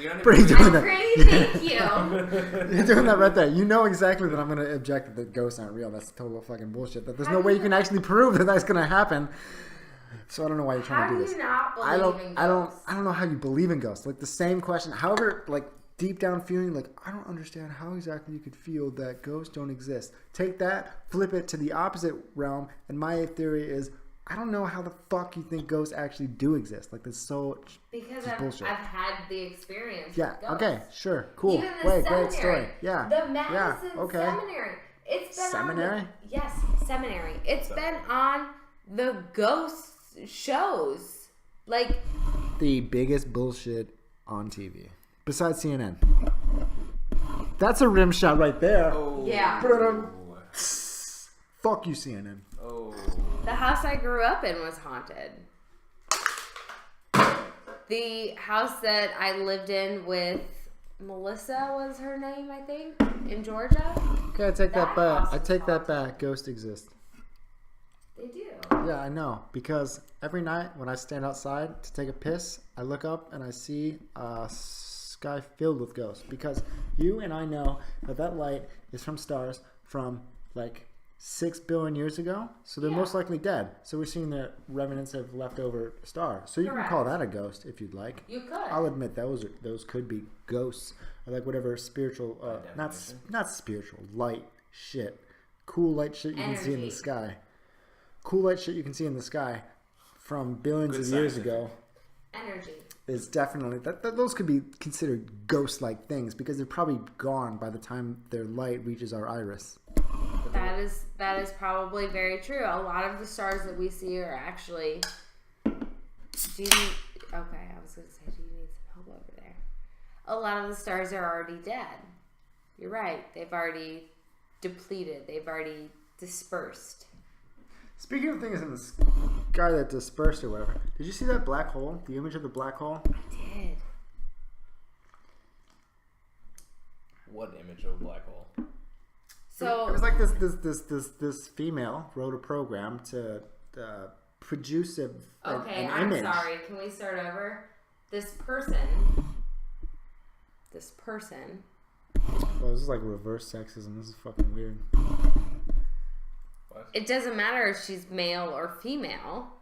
doing I'm that. pretty, thank you. You're doing that right there. You know exactly that I'm going to object that ghosts aren't real. That's total fucking bullshit. That there's no way you can actually prove that that's going to happen. So I don't know why you're trying How to do do this. you not believe in I ghosts? don't know how you believe in ghosts. Like the same question. However, like deep down feeling, like I don't understand how exactly you could feel that ghosts don't exist. Take that, flip it to the opposite realm, and my theory is I don't know how the fuck you think ghosts actually do exist. Like that's so Because just bullshit. I've had the experience Yeah. with ghosts. Okay. Sure. Cool. Even the Wait. seminary. Great story. Yeah. The Madison Okay. Seminary. It's been Seminary? on the, yes, seminary. It's been on the ghost shows. Like The biggest bullshit on TV besides CNN. That's a rim shot right there. Oh. Yeah. Fuck you, CNN. Oh. the house I grew up in was haunted. The house that I lived in with Melissa was her name, I think, in Georgia. Okay, I take that That back. house I is take that haunted. back. Ghosts exist. They do. Yeah, I know. Because every night when I stand outside to take a piss, I look up and I see a sky filled with ghosts. Because you and I know that that light is from stars from like 6 billion years ago. So they're Yeah. most likely dead. So we're seeing the remnants of leftover stars. So you Correct. can call that a ghost if you'd like. You could. I'll admit those could be ghosts. Or like whatever spiritual, not spiritual, light shit. Cool light shit you can see in the Energy. sky. Cool light shit you can see in the sky from billions Good of years scientific. ago. Energy. is definitely that those could be considered ghost-like things because they're probably gone by the time their light reaches our iris. That is probably very true. A lot of the stars that we see are actually. Okay, I was going to say, do you need some help over there? A lot of the stars are already dead. You're right. They've already depleted. They've already dispersed. Speaking of things in the sky that dispersed or whatever, did you see that black hole? The image of the black hole? I did. What image of a black hole? So it was like this female wrote a program to produce an image. Sorry. Can we start over? This person. Well, this is like reverse sexism. This is fucking weird. What? It doesn't matter if she's male or female.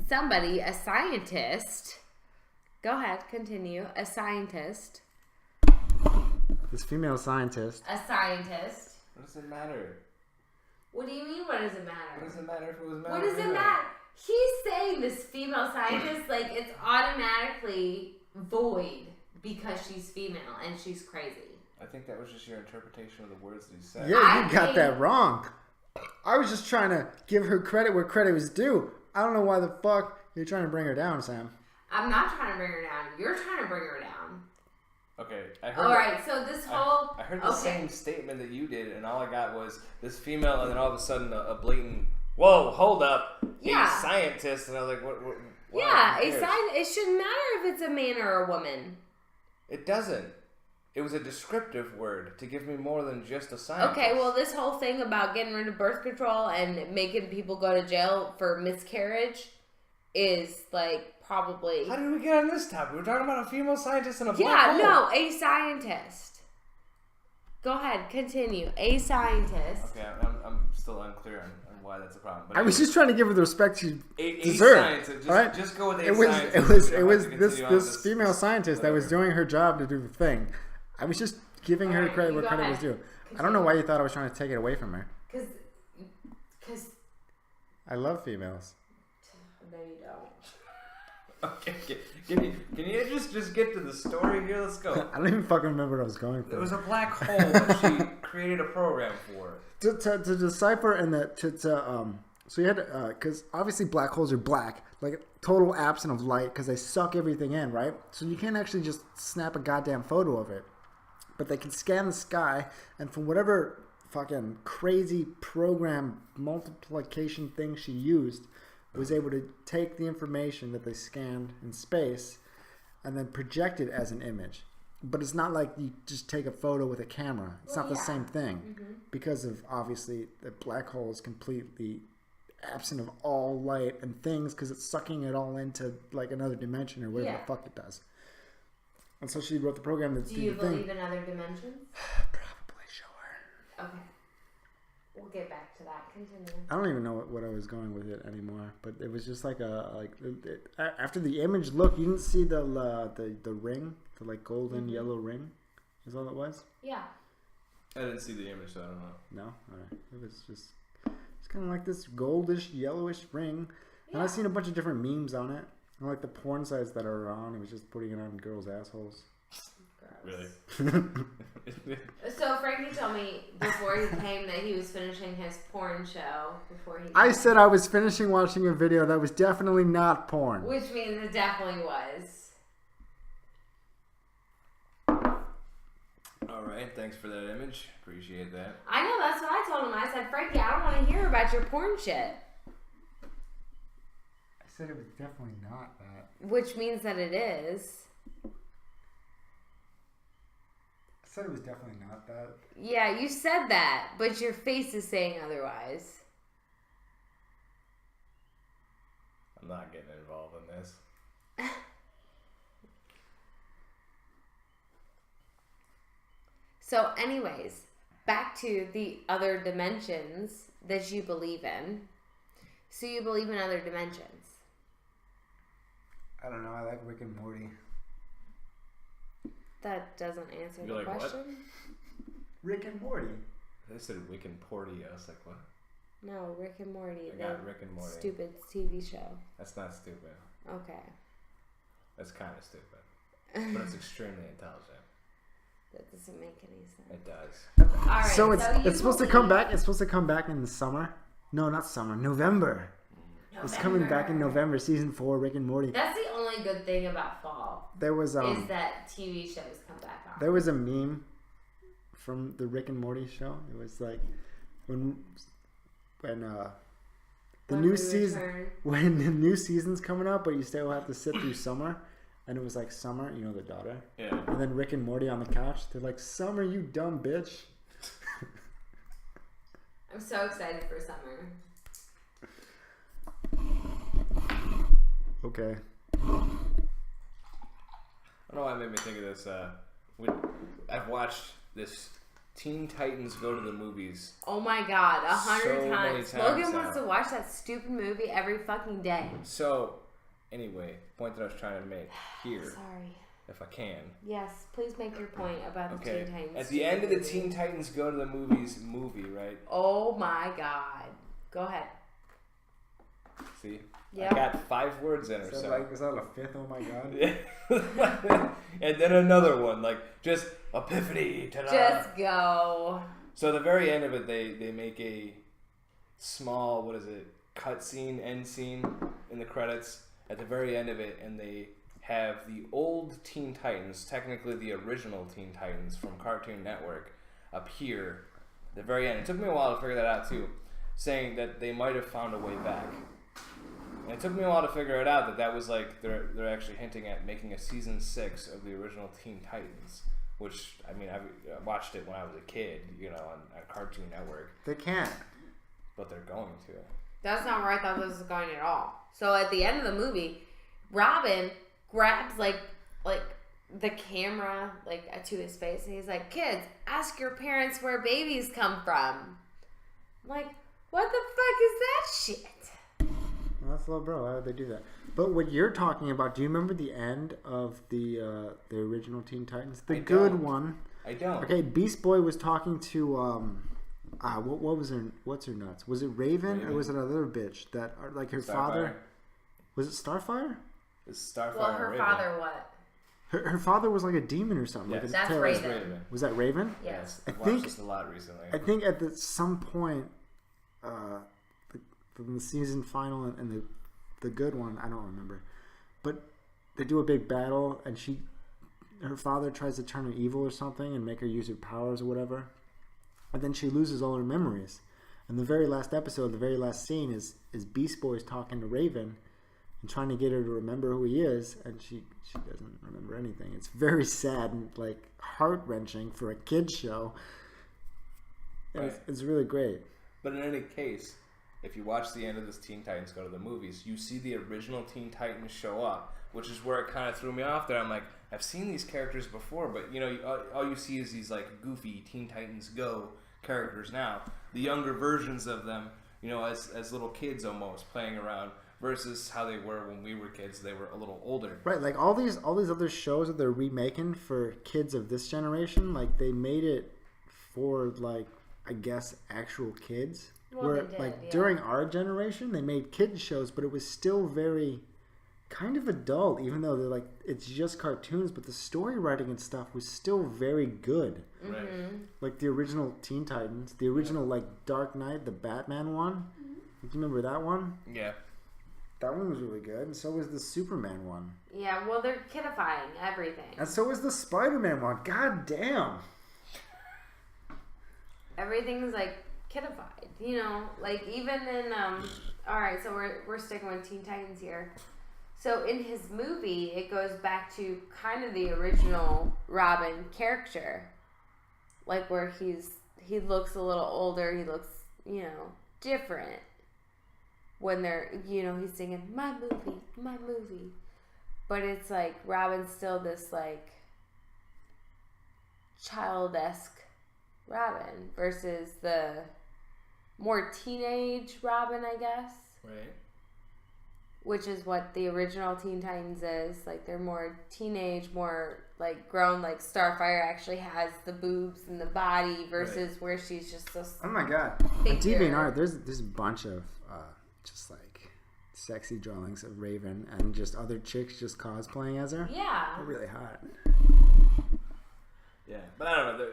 Somebody, a scientist. Go ahead, continue. A scientist. This female scientist. A scientist. What does it matter? What do you mean, what does it matter? What does it matter if it was male? What does it matter? He's saying this female scientist, like, it's automatically void because she's female and she's crazy. I think that was just your interpretation of the words that he said. Yeah, you got that wrong. I was just trying to give her credit where credit was due. I don't know why the fuck you're trying to bring her down, Sam. I'm not trying to bring her down. You're trying to bring her down. Okay, I heard. All right, so this whole. I heard the same statement that you did, and all I got was this female, and then all of a sudden a blatant. Whoa, hold up! Yeah. A scientist, and I was like, what Yeah, it shouldn't matter if it's a man or a woman. It doesn't. It was a descriptive word to give me more than just a scientist. Okay, well, this whole thing about getting rid of birth control and making people go to jail for miscarriage is like probably. How did we get on this topic? We're talking about a female scientist and a black hole. No, a scientist. Go ahead, continue. A scientist. Okay, I'm still unclear on why that's a problem. But I was just trying to give her the respect she a deserved. scientist, right? Just go with a It scientist. was this female scientist that was doing her job to do the thing. I was just giving her credit where credit was due. I don't know why you thought I was trying to take it away from her. Because I love females. No, you don't. Okay, can you just get to the story here? Let's go. I don't even fucking remember what I was going for. There was a black hole that she created a program for. To decipher and so you had because obviously black holes are black, like total absent of light because they suck everything in, right? So you can't actually just snap a goddamn photo of it, but they can scan the sky and from whatever fucking crazy program multiplication thing she used, was able to take the information that they scanned in space and then project it as an image. But it's not like you just take a photo with a camera. It's not the same thing because of obviously the black hole is completely absent of all light and things because it's sucking it all into like another dimension or whatever the fuck it does. And so she wrote the program that do you believe in other dimensions? Probably, sure. Okay. We'll get back to that. Continue. I don't even know what I was going with it anymore, but it was just like after the image look, you didn't see the ring, the like golden yellow ring, is all it was. Yeah. I didn't see the image, so I don't know. No, all right. It was just it's kind of like this goldish yellowish ring, and I've seen a bunch of different memes on it. And like the porn sites that are on, it was just putting it on girls' assholes. Really? So Frankie told me before he came that he was finishing his porn show before he came. I said I was finishing watching a video that was definitely not porn. Which means it definitely was. Alright, thanks for that image. Appreciate that. I know, that's what I told him. I said, Frankie, I don't want to hear about your porn shit. I said it was definitely not that. Which means that it is. I said it was definitely not that. Yeah, you said that, but your face is saying otherwise. I'm not getting involved in this. So anyways, back to the other dimensions that you believe in. So you believe in other dimensions. I don't know. I like Rick and Morty. That doesn't answer You're the like, question. what? Rick and Morty. They said Rick and Porty. I was like, what? No, Rick and Morty. I got Rick and Morty. Stupid TV show. That's not stupid. Okay. It's kind of stupid, but it's extremely intelligent. That doesn't make any sense. It does. All right, So it's supposed to come back. It's supposed to come back in the summer. No, not summer. November. It's coming back in November. Season 4, Rick and Morty. That's the only good thing about fall. There was is that TV shows come back on. There was a meme from the Rick and Morty show. It was like when the new season when the new season's coming out, but you still have to sit through summer. And it was like Summer, you know, the daughter. Yeah. And then Rick and Morty on the couch. They're like, Summer, you dumb bitch. I'm so excited for summer. Okay. I don't know why it made me think of this. I've watched this Teen Titans Go to the Movies. Oh my god, 100 times. Logan now. wants to watch that stupid movie every fucking day. So, anyway, point that I was trying to make here. Sorry. If I can. Yes, please make your point about the Teen Titans. At the end of the Teen Titans Go to the Movies movie, right? Oh my god. Go ahead. See? Yep. I got 5 words in or so. Like, is that a 5th? Oh my god. And then another one, like, just epiphany. Ta-da. Just go. So at the very end of it, they make a small, cut scene, end scene in the credits at the very end of it, and they have the old Teen Titans, technically the original Teen Titans from Cartoon Network, appear at the very end. It took me a while to figure that out too, saying that they might have found a way back. And it took me a while to figure it out that was like they're actually hinting at making a season 6 of the original Teen Titans, which I mean I watched it when I was a kid, you know, on Cartoon Network. They can't. But they're going to. That's not where I thought this was going at all. So at the end of the movie, Robin grabs like the camera to his face, and he's like, "Kids, ask your parents where babies come from." I'm like, what the fuck is that shit? Well, that's little bro. Why would they do that? But what you're talking about, do you remember the end of the original Teen Titans? The good one. I don't. Okay, Beast Boy was talking to what was her? What's her nuts? Was it Raven? Or was it another bitch that like her Starfire. father? Was it Starfire? It's Starfire. Well, her Raven. father what? Her father was like a demon or something. Yes. Like a That's terror. Raven. Was that Raven? Yes. I've watched this a lot recently. I think at some point, from the season final and the good one, I don't remember, but they do a big battle, and her father tries to turn her evil or something and make her use her powers or whatever, and then she loses all her memories. And the very last episode, the very last scene is Beast Boy's talking to Raven and trying to get her to remember who he is, and she doesn't remember anything. It's very sad and like heart-wrenching for a kid's show. Right. It's really great. But in any case, if you watch the end of this Teen Titans Go to the Movies, you see the original Teen Titans show up, which is where it kind of threw me off there. I'm like, I've seen these characters before, but you know, all you see is these like goofy Teen Titans Go characters now. The younger versions of them, you know, as little kids almost playing around, versus how they were when we were kids. They were a little older. Right, like all these other shows that they're remaking for kids of this generation, like they made it for like I guess actual kids. Well, where they did, like yeah. during our generation they made kids shows, but it was still very kind of adult, even though they're like it's just cartoons, but the story writing and stuff was still very good. Right. Like the original Teen Titans, the original like Dark Knight, the Batman one. Do you remember that one? Yeah. That one was really good, and so was the Superman one. Yeah, well, they're kidifying everything. And so was the Spider-Man one. God damn. Everything's like kidified, you know. Like even in all right, so we're sticking with Teen Titans here. So in his movie, it goes back to kind of the original Robin character, like where he looks a little older. He looks, you know, different. When they're, you know, he's singing, my movie. But it's like, Robin's still this, like, child-esque Robin versus the more teenage Robin, I guess. Right. Which is what the original Teen Titans is. Like, they're more teenage, more, like, grown. Like, Starfire actually has the boobs and the body versus where she's just so... Oh my god. On figure. DeviantArt, there's a bunch of just like sexy drawings of Raven and just other chicks just cosplaying as her. Yeah. They're really hot. Yeah, but I don't know.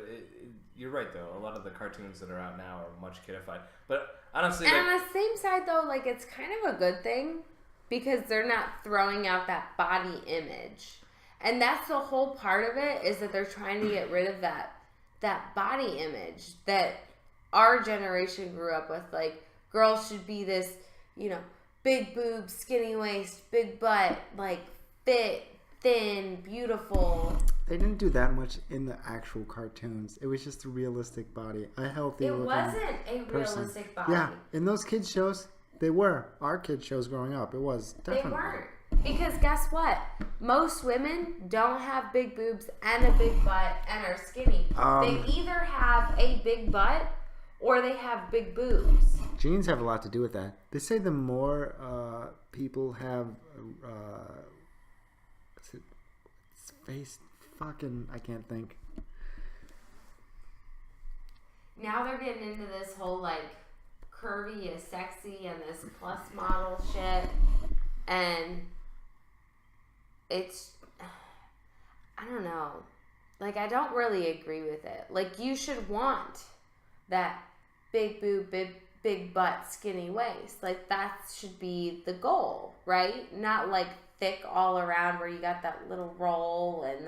You're right though. A lot of the cartoons that are out now are much kidified. But honestly, and on the same side though, like it's kind of a good thing because they're not throwing out that body image, and that's the whole part of it is that they're trying to get rid of that body image that our generation grew up with. Like girls should be this, big boobs, skinny waist, big butt, like fit, thin, beautiful. They didn't do that much in the actual cartoons. It was just a realistic body, a healthy looking wasn't a person. realistic body. Yeah, in those kids shows, they were. Our kids shows growing up, it was definitely. They weren't. Because guess what? Most women don't have big boobs and a big butt and are skinny. They either have a big butt or they have big boobs. Genes have a lot to do with that. They say the more people have face fucking, I can't think. Now they're getting into this whole like curvy is sexy and this plus model shit, and it's, I don't know, like I don't really agree with it. Like you should want that big boob, big butt, skinny waist. Like that should be the goal, right? Not like thick all around where you got that little roll and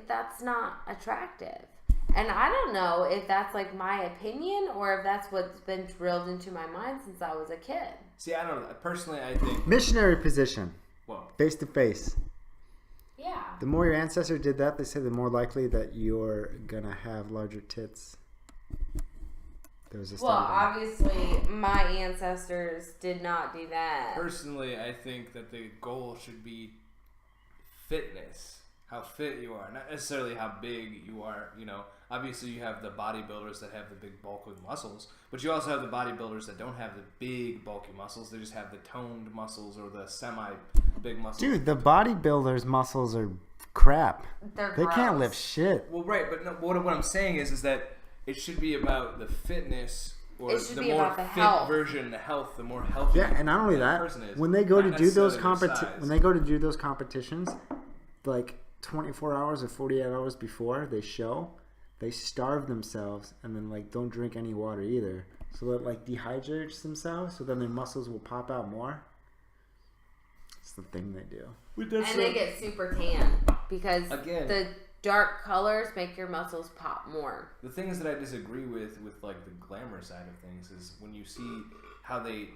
that's not attractive. And I don't know if that's like my opinion or if that's what's been drilled into my mind since I was a kid. See, I don't know. Personally, I think missionary position. Whoa. Face to face. Yeah. The more your ancestor did that, they say the more likely that you're gonna have larger tits. There was a study. Well, obviously, my ancestors did not do that. Personally, I think that the goal should be fitness. How fit you are, not necessarily how big you are. Obviously you have the bodybuilders that have the big bulky muscles, but you also have the bodybuilders that don't have the big bulky muscles. They just have the toned muscles or the semi-big muscles. Dude, the bodybuilders' muscles are crap. They're they gross. can't lift shit. Well, right, but no, what I'm saying is that it should be about the fitness. Or it should the be more about the fit health. version, the health, the more healthy. Yeah, and not only that, person is, when they go to not do those necessarily their size. competitions, like 24 hours or 48 hours before they show, they starve themselves and then like don't drink any water either, so that like dehydrates themselves, so then their muscles will pop out more. It's the thing they do. And they get super tan because Again, the dark colors make your muscles pop more. the things that I disagree with like the glamour side of things is when you see how they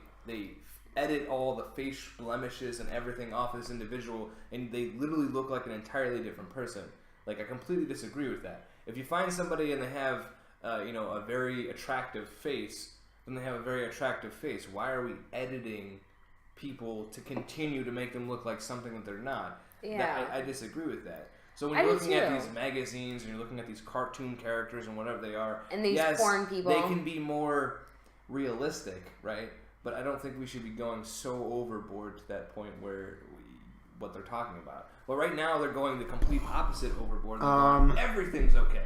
edit all the face blemishes and everything off this individual and they literally look like an entirely different person. Like I completely disagree with that. If you find somebody and they have a very attractive face, then they have a very attractive face. Why are we editing people to continue to make them look like something that they're not? Yeah. I disagree with that. So when you're looking at these magazines and you're looking at these cartoon characters and whatever they are, and these porn people, they can be more realistic, right? But I don't think we should be going so overboard to that point where what they're talking about. Well, right now they're going the complete opposite overboard. Going, everything's okay.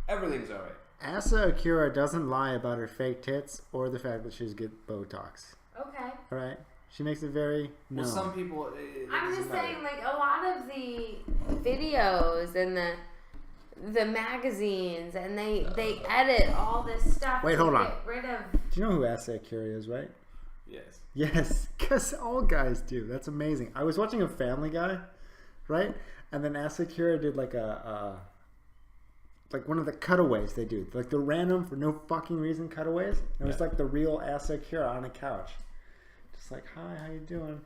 Everything's alright. Asa Akira doesn't lie about her fake tits or the fact that she's get Botox. okay. All right, she makes it very known. Well, some people. I'm just saying, like a lot of the videos and the magazines, and they edit all this stuff. Wait, to hold on. Get rid of. Do you know who Asa Akira is, right? Yes. Yes, because all guys do. That's amazing. I was watching a Family Guy, right? And then Asa Akira did like like one of the cutaways they do. Like the random, for no fucking reason cutaways. And it was like the real Asa Akira on a couch. Just like, hi, how you doing?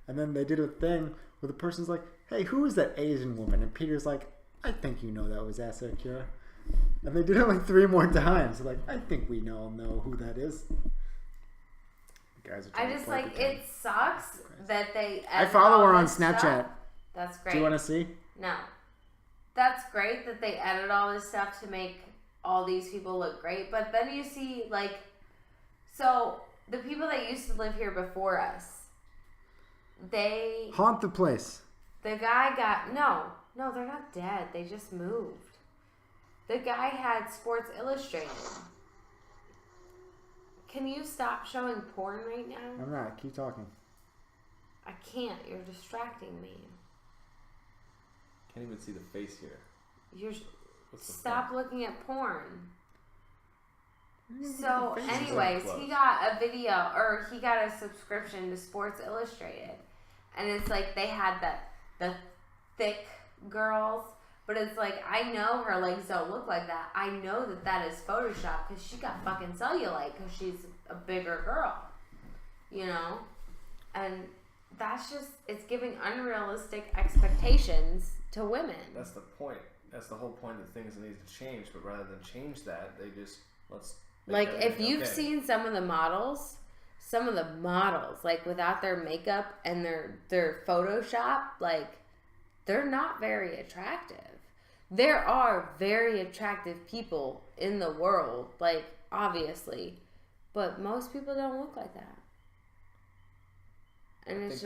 And then they did a thing where the person's like, hey, who is that Asian woman? And Peter's like, I think you know that was Asa Akira. And they did it like 3 more times. Like, I think we all know who that is. Guys are I just like it sucks that they. I follow her on this Snapchat. stuff. That's great. Do you want to see? No, that's great that they edit all this stuff to make all these people look great. But then you see like, so the people that used to live here before us, they haunt the place. The guy got no, they're not dead. They just moved. The guy had Sports Illustrated. Can you stop showing porn right now? I'm not. Keep talking. I can't. You're distracting me. Can't even see the face here. Stop looking at porn. So, anyways, close. he got a video, or he got a subscription to Sports Illustrated, and it's like they had the thick girls, but it's like I know her legs don't look like that. I know that is Photoshop because she got fucking cellulite because she's a bigger girl, you know, and that's just it's giving unrealistic expectations to women. That's the point. That's the whole point of things that needs to change. But rather than change that, they just like if you've seen some of the models, like without their makeup and their Photoshop, like they're not very attractive. There are very attractive people in the world, like obviously, but most people don't look like that. And I think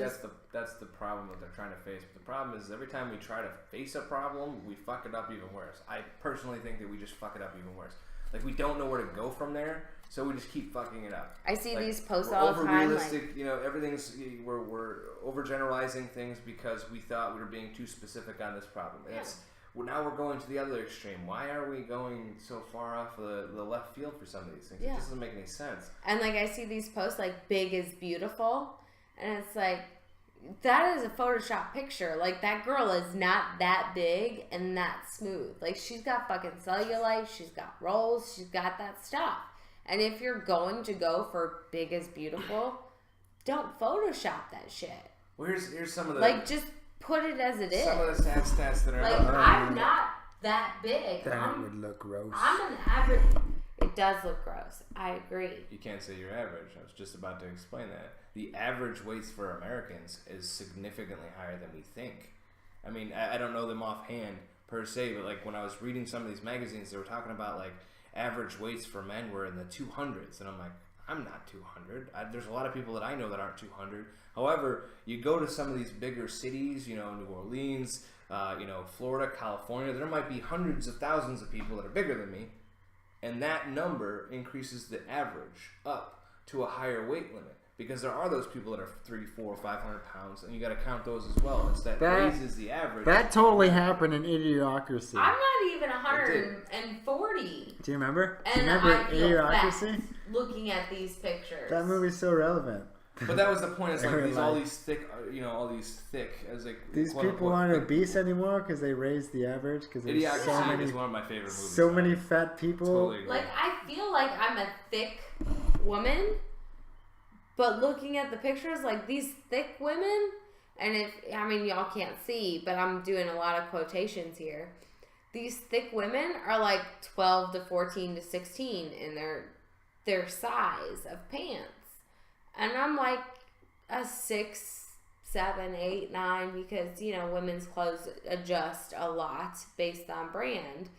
that's the problem that they're trying to face. But the problem is every time we try to face a problem, we fuck it up even worse. I personally think that we just fuck it up even worse. Like we don't know where to go from there, so we just keep fucking it up. I see like, these posts we're all the time. Over-realistic, you know, everything's we're overgeneralizing things because we thought we were being too specific on this problem. Yeah. Now we're going to the other extreme. Why are we going so far off the left field for some of these things? Yeah. It doesn't make any sense. And like I see these posts like big is beautiful, and it's like that is a Photoshop picture. Like that girl is not that big and that smooth. Like she's got fucking cellulite, she's got rolls, she's got that stuff. And if you're going to go for big is beautiful, don't Photoshop that shit. Well, here's some of the like just put it as it is. Some of the stats that are like I'm not that big. That would look gross. I'm an average. It does look gross. I agree. You can't say you're average. I was just about to explain that. The average weights for Americans is significantly higher than we think. I mean, I don't know them offhand per se, but like when I was reading some of these magazines, they were talking about like average weights for men were in the 200s, and I'm like, I'm not 200. There's a lot of people that I know that aren't 200. However, you go to some of these bigger cities, you know, New Orleans, you know, Florida, California, there might be hundreds of thousands of people that are bigger than me, and that number increases the average up to a higher weight limit. Because there are those people that are 300, 400, 500 pounds, and you got to count those as well. It's that raises the average. That totally happened in Idiocracy. I'm not even 140. Do you remember? And Do you remember I feel Idiocracy? Looking at these pictures. That movie's so relevant. But that was the point. It's like all these thick, you know, all these thick as like these people aren't obese anymore because they raised the average. Because there's so many. Is one of my favorite movies. So many fat people. Totally like I feel like I'm a thick woman. But looking at the pictures, like these thick women, and y'all can't see, but I'm doing a lot of quotations here. These thick women are like 12 to 14 to 16 in their size of pants. And I'm like a 6, 7, 8, 9 because, you know, women's clothes adjust a lot based on brand.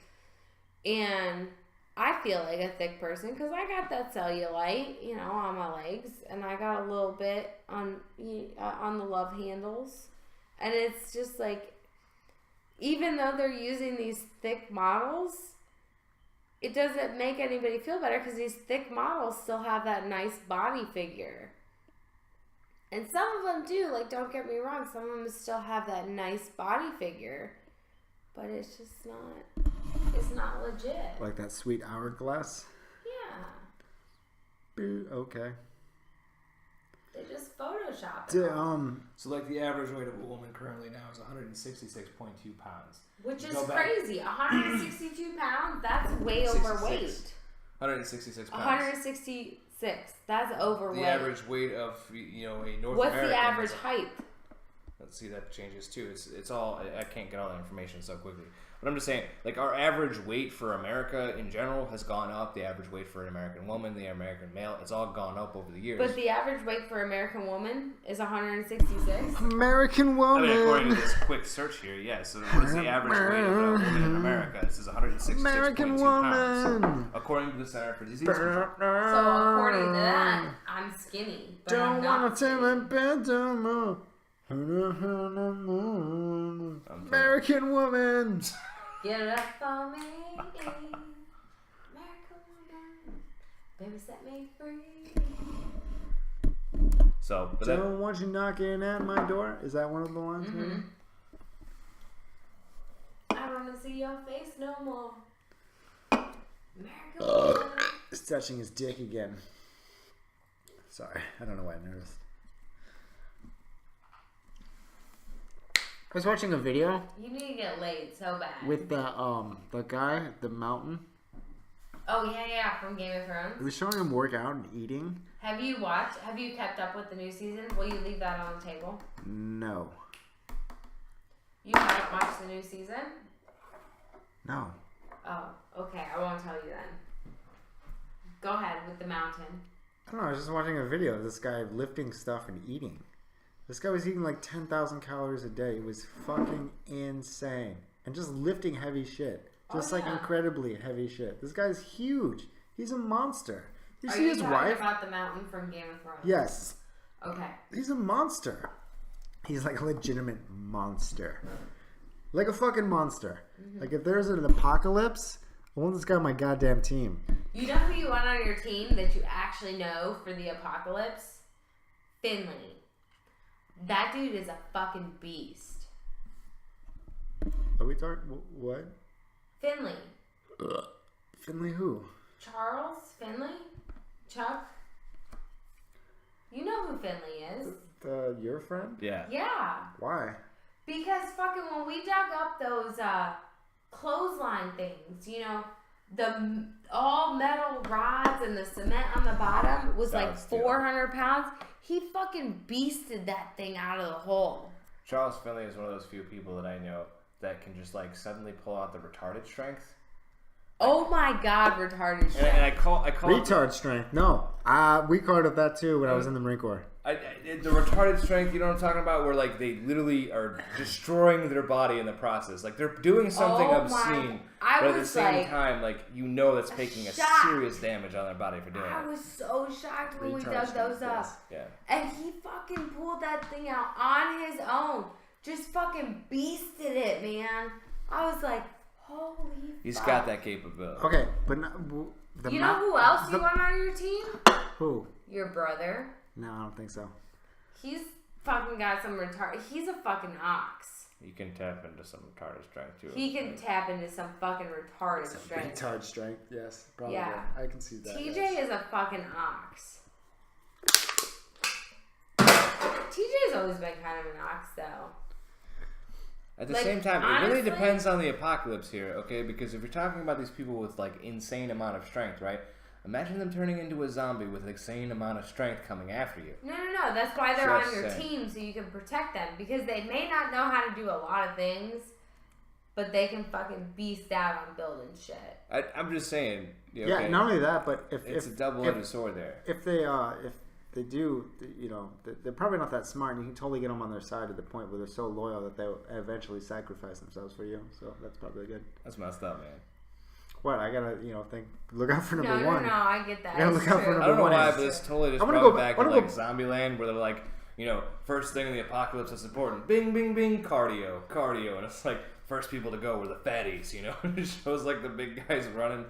And I feel like a thick person because I got that cellulite, you know, on my legs, and I got a little bit on the love handles, and it's just like, even though they're using these thick models, it doesn't make anybody feel better because these thick models still have that nice body figure, and some of them do. Like, don't get me wrong, some of them still have that nice body figure, but it's just not. It's not legit. Like that sweet hourglass? Yeah. Boo, okay. They just Photoshop it. So like the average weight of a woman currently now is 166.2 pounds. Which is crazy. 162 pounds? That's way overweight. 166 pounds. 166. That's overweight. The average weight of, you know, a North What's American. the average height? Let's see, that changes too. It's all, I can't get all that information so quickly. But I'm just saying, like, our average weight for America in general has gone up. The average weight for an American woman, the American male, it's all gone up over the years. But the average weight for American woman is 166. American woman. I mean, according to this quick search here, yes. So what is the average weight of a woman in America? This is 166.2 American pounds. woman. According to the Center for Disease Control. So according to that, I'm skinny. But Don't I'm not want to tell skinny. my bedroom. American woman. Get it up for me, American woman. Baby, set me free. So, but don't want you knocking at my door. Is that one of the lines? Mm-hmm. I don't want to see your face no more. America. He's touching his dick again. Sorry, I don't know why I'm nervous. I was watching a video You need to get laid so bad. with the guy, the mountain. Oh yeah, from Game of It Thrones. was showing him work out and eating. Have you kept up with the new season? Will you leave that on the table? No. You haven't watched the new season? No. Oh, okay. I won't tell you then. Go ahead with the mountain. I don't know. I was just watching a video of this guy lifting stuff and eating. This guy was eating like 10,000 calories a day. It was fucking insane. And just lifting heavy shit. Just like incredibly heavy shit. This guy's huge. He's a monster. You see his wife? Are you talking about the mountain from Game of Thrones? Yes. Okay. He's a monster. He's like a legitimate monster. Like a fucking monster. Mm-hmm. Like if there's an apocalypse, I want this guy on my goddamn team. You know who you want on your team that you actually know for the apocalypse? Finley. That dude is a fucking beast. Are we talking? What? Finley. Finley who? Charles Finley? Chuck? You know who Finley is. Your friend? Yeah. Yeah. Why? Because fucking when we dug up those clothesline things, you know, the all metal rods and the cement on the bottom was like 400 pounds. He fucking beasted that thing out of the hole. Charles Finley is one of those few people that I know that can just like suddenly pull out the retarded strength. Oh my god, retarded shit. And I call retard strength. No, we called it that too when I was in the Marine Corps. The retarded strength, you know what I'm talking about? Where like they literally are destroying their body in the process. Like they're doing something obscene, but at the same time, like you know that's taking a serious damage on their body for doing it. I was so shocked when we dug those up. Yeah. And he fucking pulled that thing out on his own. Just fucking beasted it, man. I was like, holy He's fuck. got that capability. Okay, but you know who else you want on your team? Who? Your brother. No, I don't think so. He's fucking got some retard. He's a fucking ox. You can tap into some retarded strength too. He can tap into some fucking retarded strength. Retard strength, yes, probably. Yeah. I can see that. TJ is a fucking ox. TJ's always been kind of an ox, though. At the same time, it really depends on the apocalypse here, okay? Because if you're talking about these people with like insane amount of strength, right? Imagine them turning into a zombie with an insane amount of strength coming after you. No. That's why they're on your team, so you can protect them. Because they may not know how to do a lot of things, but they can fucking beast out on building shit. I'm just saying. Yeah, not only that, but if it's a double-edged sword there. If they do, you know, they're probably not that smart, and you can totally get them on their side to the point where they're so loyal that they'll eventually sacrifice themselves for you. So that's probably good. That's messed up, man. What? I gotta, look out for number one. No, I get that. I gotta look out for number one. I don't know why, but this totally just brought me back to like Zombieland, where they're like, first thing in the apocalypse that's important, bing, bing, bing, cardio, and it's like first people to go were the fatties, It shows like the big guys running.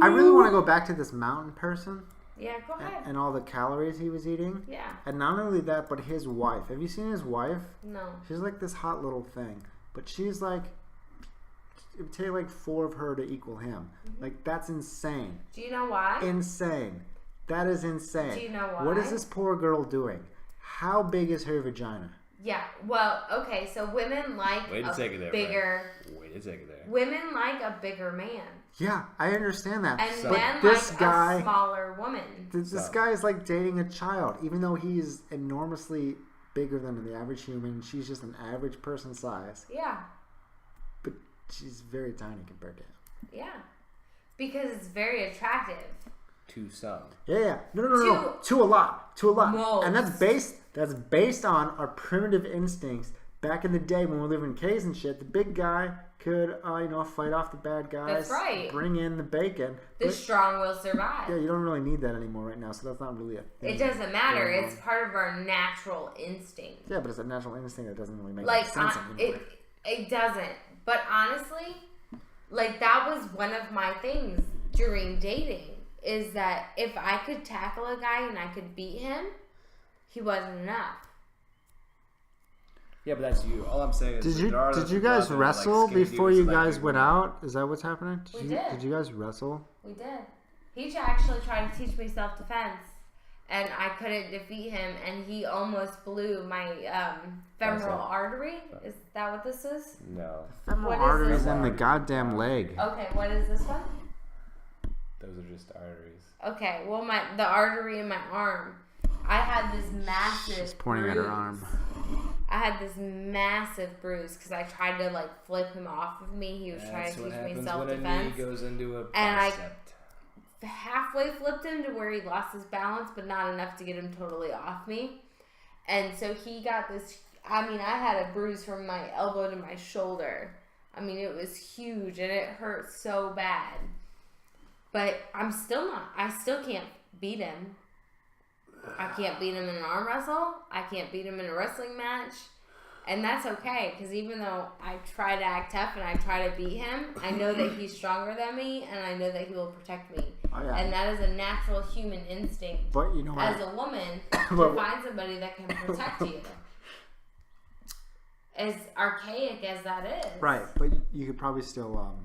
I really want to go back to this mountain person. Yeah, go ahead. And all the calories he was eating. Yeah. And not only that, but his wife. Have you seen his wife? No. She's like this hot little thing, but she's like. It would take like 4 of her to equal him. Mm-hmm. Like, that's insane. Do you know why? Insane. That is insane. Do you know why? What is this poor girl doing? How big is her vagina? Yeah, well, okay, so women like Way to take it there, bigger... Way to take it there. Women like a bigger man. Yeah, I understand that. And but men this like guy, a smaller woman. This guy is like dating a child. Even though he's enormously bigger than the average human, she's just an average person size. Yeah. But she's very tiny compared to him. Yeah. Because it's very attractive. To some. Yeah. No. To a lot. Most. And that's based on our primitive instincts. Back in the day when we lived in caves and shit, the big guy could, fight off the bad guys. That's right. Bring in the bacon. The strong will survive. Yeah, you don't really need that anymore right now, so that's not really a thing. It doesn't matter. It's part of our natural instinct. Yeah, but it's a natural instinct that doesn't really make any sense anymore. It doesn't. But honestly, that was one of my things during dating, is that if I could tackle a guy and I could beat him, he wasn't enough. Yeah, but that's you. All I'm saying is, Did you guys wrestle before you guys went out? Is that what's happening? We did. Did you guys wrestle? We did. He actually tried to teach me self-defense, and I couldn't defeat him, and he almost blew my femoral artery. Is that what this is? No. Femoral artery is in the goddamn leg. Okay, what is this one? Those are just arteries. Okay, well, the artery in my arm. I had this massive. She's pointing at her arm. I had this massive bruise because I tried to like flip him off of me. He was trying to teach me self-defense. When a knee goes into a bicep. And I halfway flipped him to where he lost his balance, but not enough to get him totally off me. And so he got this. I mean, I had a bruise from my elbow to my shoulder. I mean, it was huge and it hurt so bad. But I still can't beat him. I can't beat him in an arm wrestle. I can't beat him in a wrestling match. And that's okay, because even though I try to act tough and I try to beat him, I know that he's stronger than me, and I know that he will protect me. Oh, yeah. And that is a natural human instinct but you know as a woman to find somebody that can protect you. As archaic as that is. Right, but you could probably still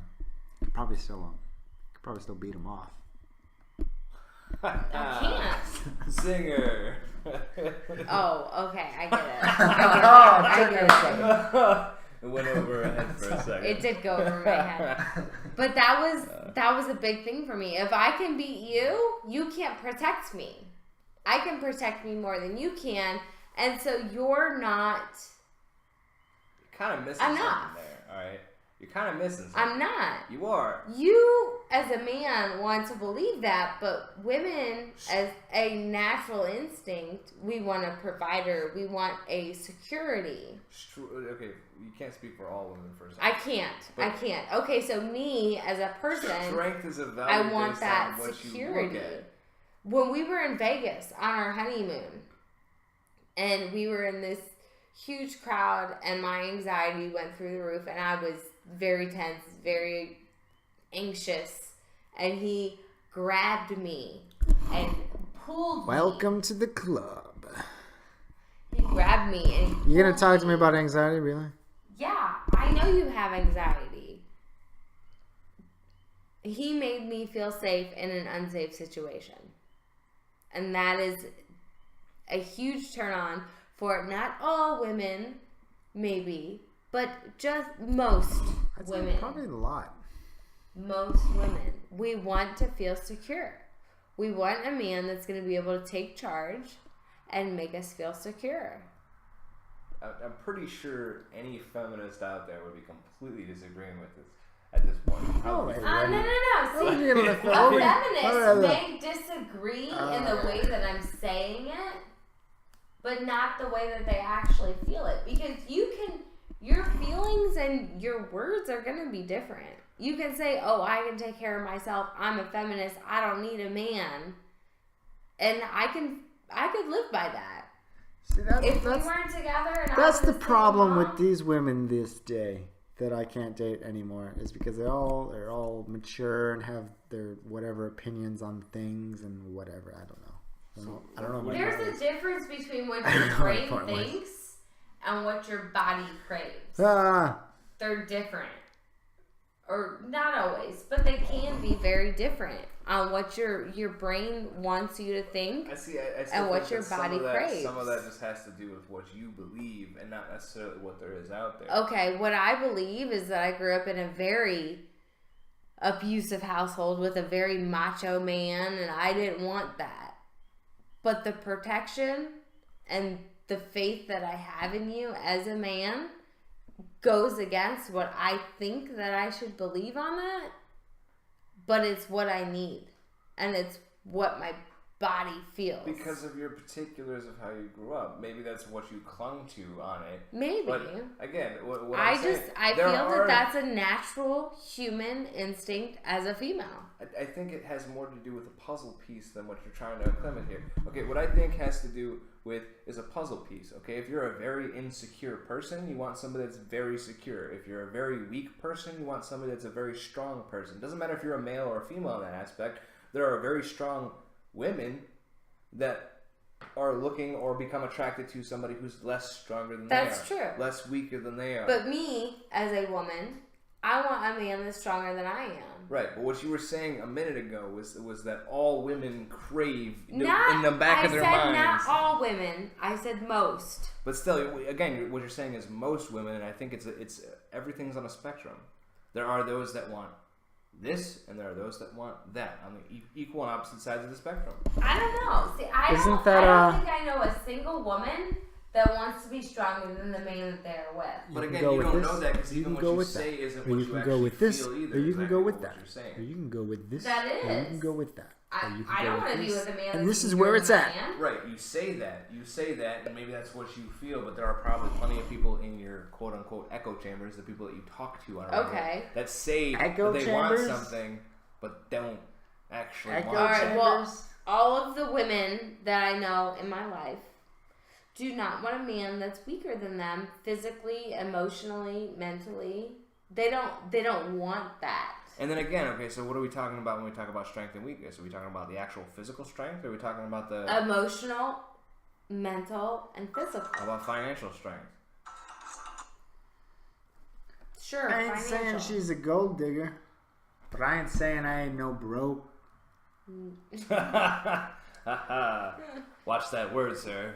beat him off. I can't. Singer. Oh, okay, I get it. I get it. It went over her head for a second. It did go over my head. But that was a big thing for me. If I can beat you, you can't protect me. I can protect me more than you can, and so you're not. You're kind of missing something there, all right? You're kind of missing something. I'm not. You are. You, as a man, want to believe that, but women, as a natural instinct, we want a provider. We want a security. Okay, you can't speak for all women for a second. I can't. Okay, so me, as a person, strength is a value I want based that on what security. You look at. When we were in Vegas on our honeymoon, and we were in this huge crowd, and my anxiety went through the roof, and I was very tense, very anxious, and he grabbed me and pulled me. Welcome to the club. He grabbed me and You gonna talk to me about anxiety, really? Yeah, I know you have anxiety. He made me feel safe in an unsafe situation. And that is a huge turn on for not all women, maybe, but just most women. Probably a lot. Most women. We want to feel secure. We want a man that's going to be able to take charge and make us feel secure. I'm pretty sure any feminist out there would be completely disagreeing with this at this point. No. See, a feminist may disagree in the way that I'm saying it, but not the way that they actually feel it. Because your feelings and your words are going to be different. You can say, oh, I can take care of myself. I'm a feminist. I don't need a man. And I could live by that. See, if we weren't together and that's the problem with these women this day that I can't date anymore, is because they're all mature and have their whatever opinions on things and whatever. I don't know. There's a difference between what your brain thinks and what your body craves. They're different. Or not always, but they can be very different on what your brain wants you to think and what your body craves. Some of that just has to do with what you believe and not necessarily what there is out there. Okay, what I believe is that I grew up in a very abusive household with a very macho man, and I didn't want that. But the protection and the faith that I have in you as a man goes against what I think that I should believe on that, but it's what I need, and it's what my body feels. Because of your particulars of how you grew up. Maybe that's what you clung to on it. Maybe. But again, what I feel that's a natural human instinct as a female. I think it has more to do with a puzzle piece than what you're trying to implement here. Okay, what I think has to do with is a puzzle piece. Okay, if you're a very insecure person, you want somebody that's very secure. If you're a very weak person, you want somebody that's a very strong person. It doesn't matter if you're a male or a female in that aspect. There are very strong women that are looking or become attracted to somebody who's less stronger than That's they are. true. Less weaker than they are. But me, as a woman, I want a man that's stronger than I am. Right, but what you were saying a minute ago was that all women crave Not, in the back of their minds. I said not all women. I said most. But still, again, what you're saying is most women, and I think it's everything's on a spectrum. There are those that want this, and there are those that want that on the equal and opposite sides of the spectrum. I don't know. See, I don't think I know a single woman that wants to be stronger than the man that they're with. But again, you don't know that because even what you say isn't what you actually feel either. Or you can go with that. Or you can go with this. That is. Or you can go with that. I don't want to be with a man. And this is where it's at. Right, you say that, and maybe that's what you feel, but there are probably plenty of people in your quote-unquote echo chambers, the people that you talk to on a regular, that say echo that they chambers? want something, but don't actually Echo want All right, it. well, all of the women that I know in my life do not want a man that's weaker than them physically, emotionally, mentally. They don't want that. And then again, okay, so what are we talking about when we talk about strength and weakness? Are we talking about the actual physical strength, or are we talking about the emotional, mental, and physical? How about financial strength? Sure, I ain't saying she's a gold digger, but I ain't saying I ain't no broke. Watch that word, sir.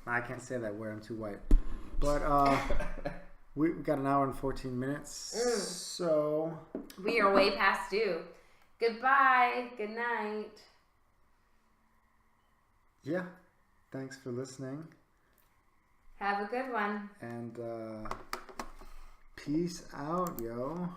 I can't say that word. I'm too white. But we got an hour and 14 minutes. So we are way past due. Goodbye. Good night. Yeah. Thanks for listening. Have a good one. And peace out, yo.